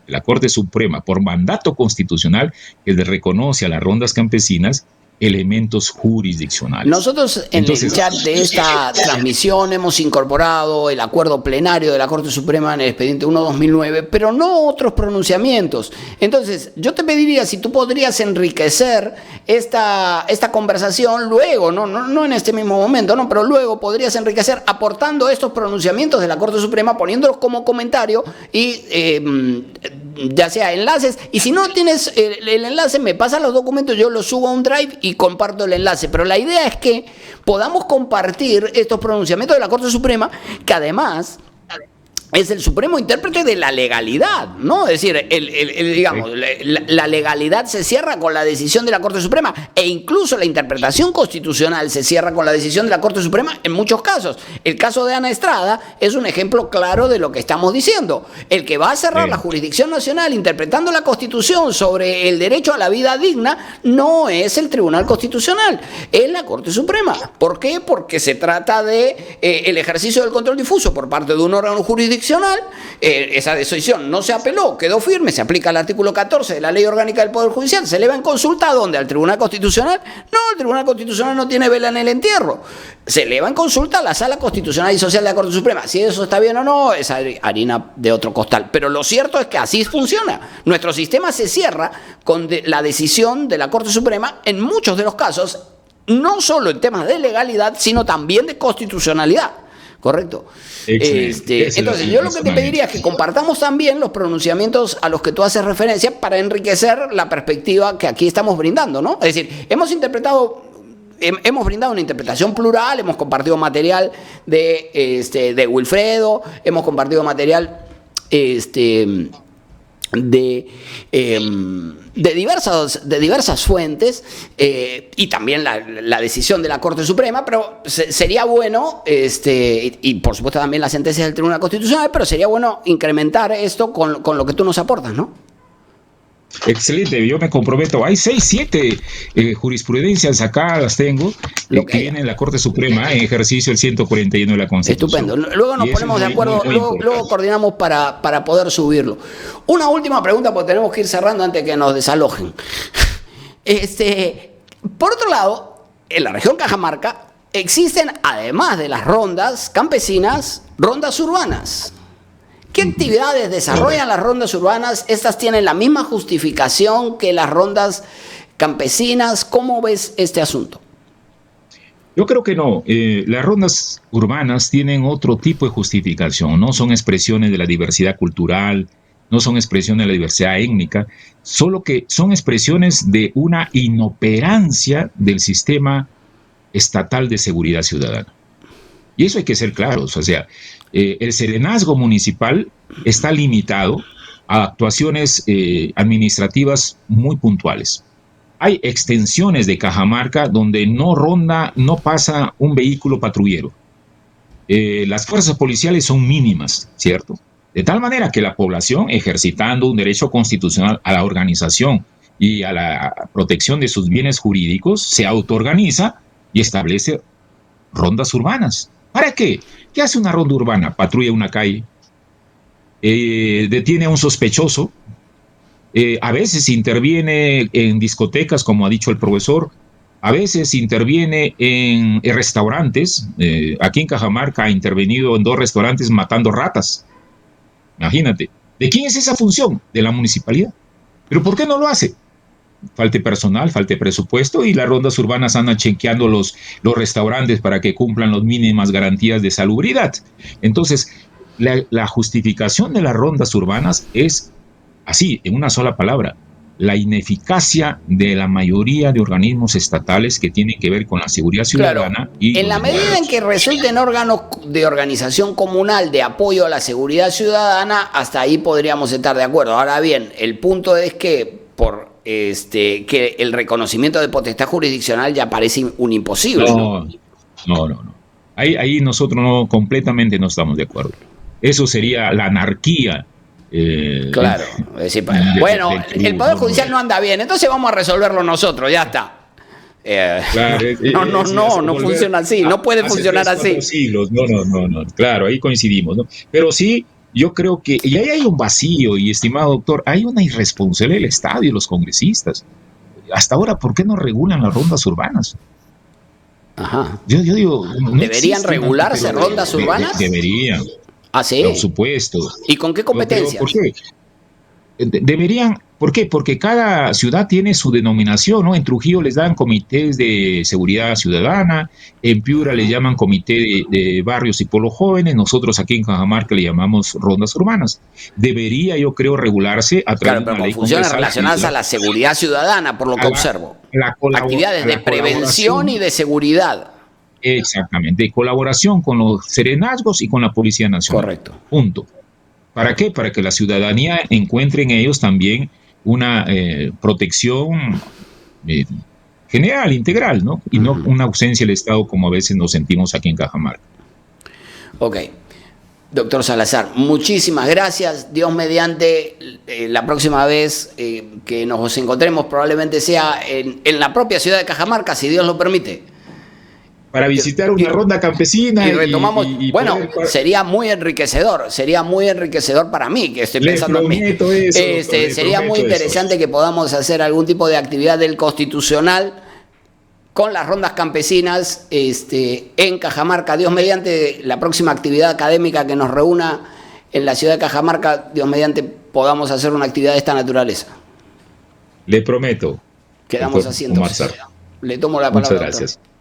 de la Corte Suprema por mandato constitucional que le reconoce a las rondas campesinas elementos jurisdiccionales. Nosotros en el chat de esta transmisión hemos incorporado el acuerdo plenario de la Corte Suprema en el expediente 1/2009, pero no otros pronunciamientos. Entonces, yo te pediría si tú podrías enriquecer esta conversación luego, no en este mismo momento, no, pero luego podrías enriquecer aportando estos pronunciamientos de la Corte Suprema, poniéndolos como comentario y ya sea enlaces, y si no tienes el enlace, me pasas los documentos, yo los subo a un drive y comparto el enlace. Pero la idea es que podamos compartir estos pronunciamientos de la Corte Suprema, que además es el supremo intérprete de la legalidad, ¿no? Es decir, digamos, la legalidad se cierra con la decisión de la Corte Suprema, e incluso la interpretación constitucional se cierra con la decisión de la Corte Suprema en muchos casos. El caso de Ana Estrada es un ejemplo claro de lo que estamos diciendo. El que va a cerrar la jurisdicción nacional interpretando la Constitución sobre el derecho a la vida digna no es el Tribunal Constitucional, es la Corte Suprema. ¿Por qué? Porque se trata de el ejercicio del control difuso por parte de un órgano jurisdiccional. Esa decisión no se apeló, quedó firme, se aplica el artículo 14 de la Ley Orgánica del Poder Judicial, se eleva en consulta ¿a dónde? ¿Al Tribunal Constitucional? No, el Tribunal Constitucional no tiene vela en el entierro. Se eleva en consulta a la Sala Constitucional y Social de la Corte Suprema. Si eso está bien o no, es harina de otro costal. Pero lo cierto es que así funciona. Nuestro sistema se cierra con la decisión de la Corte Suprema en muchos de los casos, no solo en temas de legalidad, sino también de constitucionalidad. ¿Correcto? Entonces, yo lo que te pediría es que compartamos también los pronunciamientos a los que tú haces referencia para enriquecer la perspectiva que aquí estamos brindando, ¿no? Es decir, hemos brindado una interpretación plural, hemos compartido material de Wilfredo, hemos compartido material de diversas fuentes y también la decisión de la Corte Suprema, pero sería bueno, y por supuesto también las sentencias del Tribunal Constitucional, pero sería bueno incrementar esto con lo que tú nos aportas, ¿no? Excelente, yo me comprometo. Hay 6, 7 jurisprudencias acá, las tengo, que vienen en la Corte Suprema en ejercicio del 141 de la Constitución. Estupendo. Luego nos ponemos de acuerdo, luego coordinamos para poder subirlo. Una última pregunta, porque tenemos que ir cerrando antes de que nos desalojen. Por otro lado, en la región Cajamarca existen, además de las rondas campesinas, rondas urbanas. ¿Qué actividades desarrollan las rondas urbanas? ¿Estas tienen la misma justificación que las rondas campesinas? ¿Cómo ves este asunto? Yo creo que no. Las rondas urbanas tienen otro tipo de justificación. No son expresiones de la diversidad cultural, no son expresiones de la diversidad étnica, solo que son expresiones de una inoperancia del sistema estatal de seguridad ciudadana. Y eso hay que ser claros. O sea, el serenazgo municipal está limitado a actuaciones administrativas muy puntuales. Hay extensiones de Cajamarca donde no pasa un vehículo patrullero. Las fuerzas policiales son mínimas, ¿cierto? De tal manera que la población, ejercitando un derecho constitucional a la organización y a la protección de sus bienes jurídicos, se autoorganiza y establece rondas urbanas. ¿Para qué? ¿Qué hace una ronda urbana? Patrulla una calle, detiene a un sospechoso, a veces interviene en discotecas, como ha dicho el profesor, a veces interviene en restaurantes. Aquí en Cajamarca ha intervenido en 2 restaurantes matando ratas. Imagínate. ¿De quién es esa función? De la municipalidad. ¿Pero por qué no lo hace? Falte personal, falte presupuesto, y las rondas urbanas andan chequeando los restaurantes para que cumplan las mínimas garantías de salubridad. Entonces, la justificación de las rondas urbanas es así, en una sola palabra: la ineficacia de la mayoría de organismos estatales que tienen que ver con la seguridad ciudadana. Claro, y en la medida en que resulten órganos de organización comunal de apoyo a la seguridad ciudadana, hasta ahí podríamos estar de acuerdo. Ahora bien, el punto es que que el reconocimiento de potestad jurisdiccional ya parece un imposible. No. Ahí nosotros completamente no estamos de acuerdo. Eso sería la anarquía. Claro, es decir, bueno, el Poder Judicial no anda bien, entonces vamos a resolverlo nosotros, ya está. Claro, no funciona así, no puede funcionar así. Siglos. No, claro, ahí coincidimos, ¿no? Pero sí, yo creo que, y ahí hay un vacío, y estimado doctor, hay una irresponsabilidad del Estado y de los congresistas. Hasta ahora, ¿por qué no regulan las rondas urbanas? Ajá. Yo digo, ¿deberían regularse rondas urbanas? Deberían. ¿Ah, sí? Por supuesto. ¿Y con qué competencias? ¿Por qué? Deberían, ¿por qué? Porque cada ciudad tiene su denominación, ¿no? En Trujillo les dan comités de seguridad ciudadana, en Piura les llaman comité de barrios y pueblos jóvenes, nosotros aquí en Cajamarca le llamamos rondas urbanas. Debería, yo creo, regularse a través de una ley funciones relacionadas a la seguridad ciudadana, por lo que observo. Actividades de prevención y de seguridad. Exactamente, colaboración con los serenazgos y con la Policía Nacional. Correcto. Punto. ¿Para qué? Para que la ciudadanía encuentre en ellos también una protección general, integral, ¿no? Y no una ausencia del Estado como a veces nos sentimos aquí en Cajamarca. Ok. Doctor Salazar, muchísimas gracias. Dios mediante, la próxima vez que nos encontremos probablemente sea en la propia ciudad de Cajamarca, si Dios lo permite. Para visitar una ronda campesina. Y retomamos, bueno, sería muy enriquecedor para mí, que estoy pensando en mí. Sería muy interesante que podamos hacer algún tipo de actividad del Constitucional con las rondas campesinas en Cajamarca. Dios mediante, la próxima actividad académica que nos reúna en la ciudad de Cajamarca, Dios mediante, podamos hacer una actividad de esta naturaleza. Le prometo. Quedamos así entonces. Le tomo la palabra. Muchas gracias. Doctor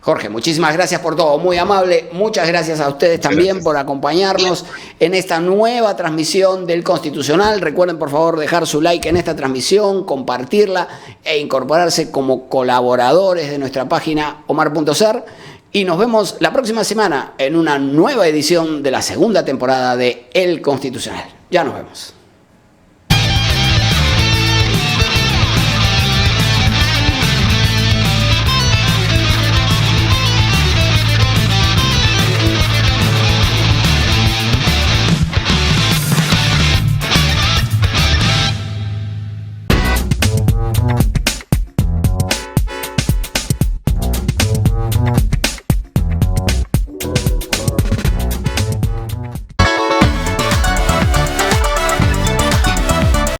Jorge, muchísimas gracias por todo, muy amable. Muchas gracias a ustedes también por acompañarnos en esta nueva transmisión del Constitucional. Recuerden, por favor, dejar su like en esta transmisión, compartirla e incorporarse como colaboradores de nuestra página omar.cer. Y nos vemos la próxima semana en una nueva edición de la segunda temporada de El Constitucional. Ya nos vemos.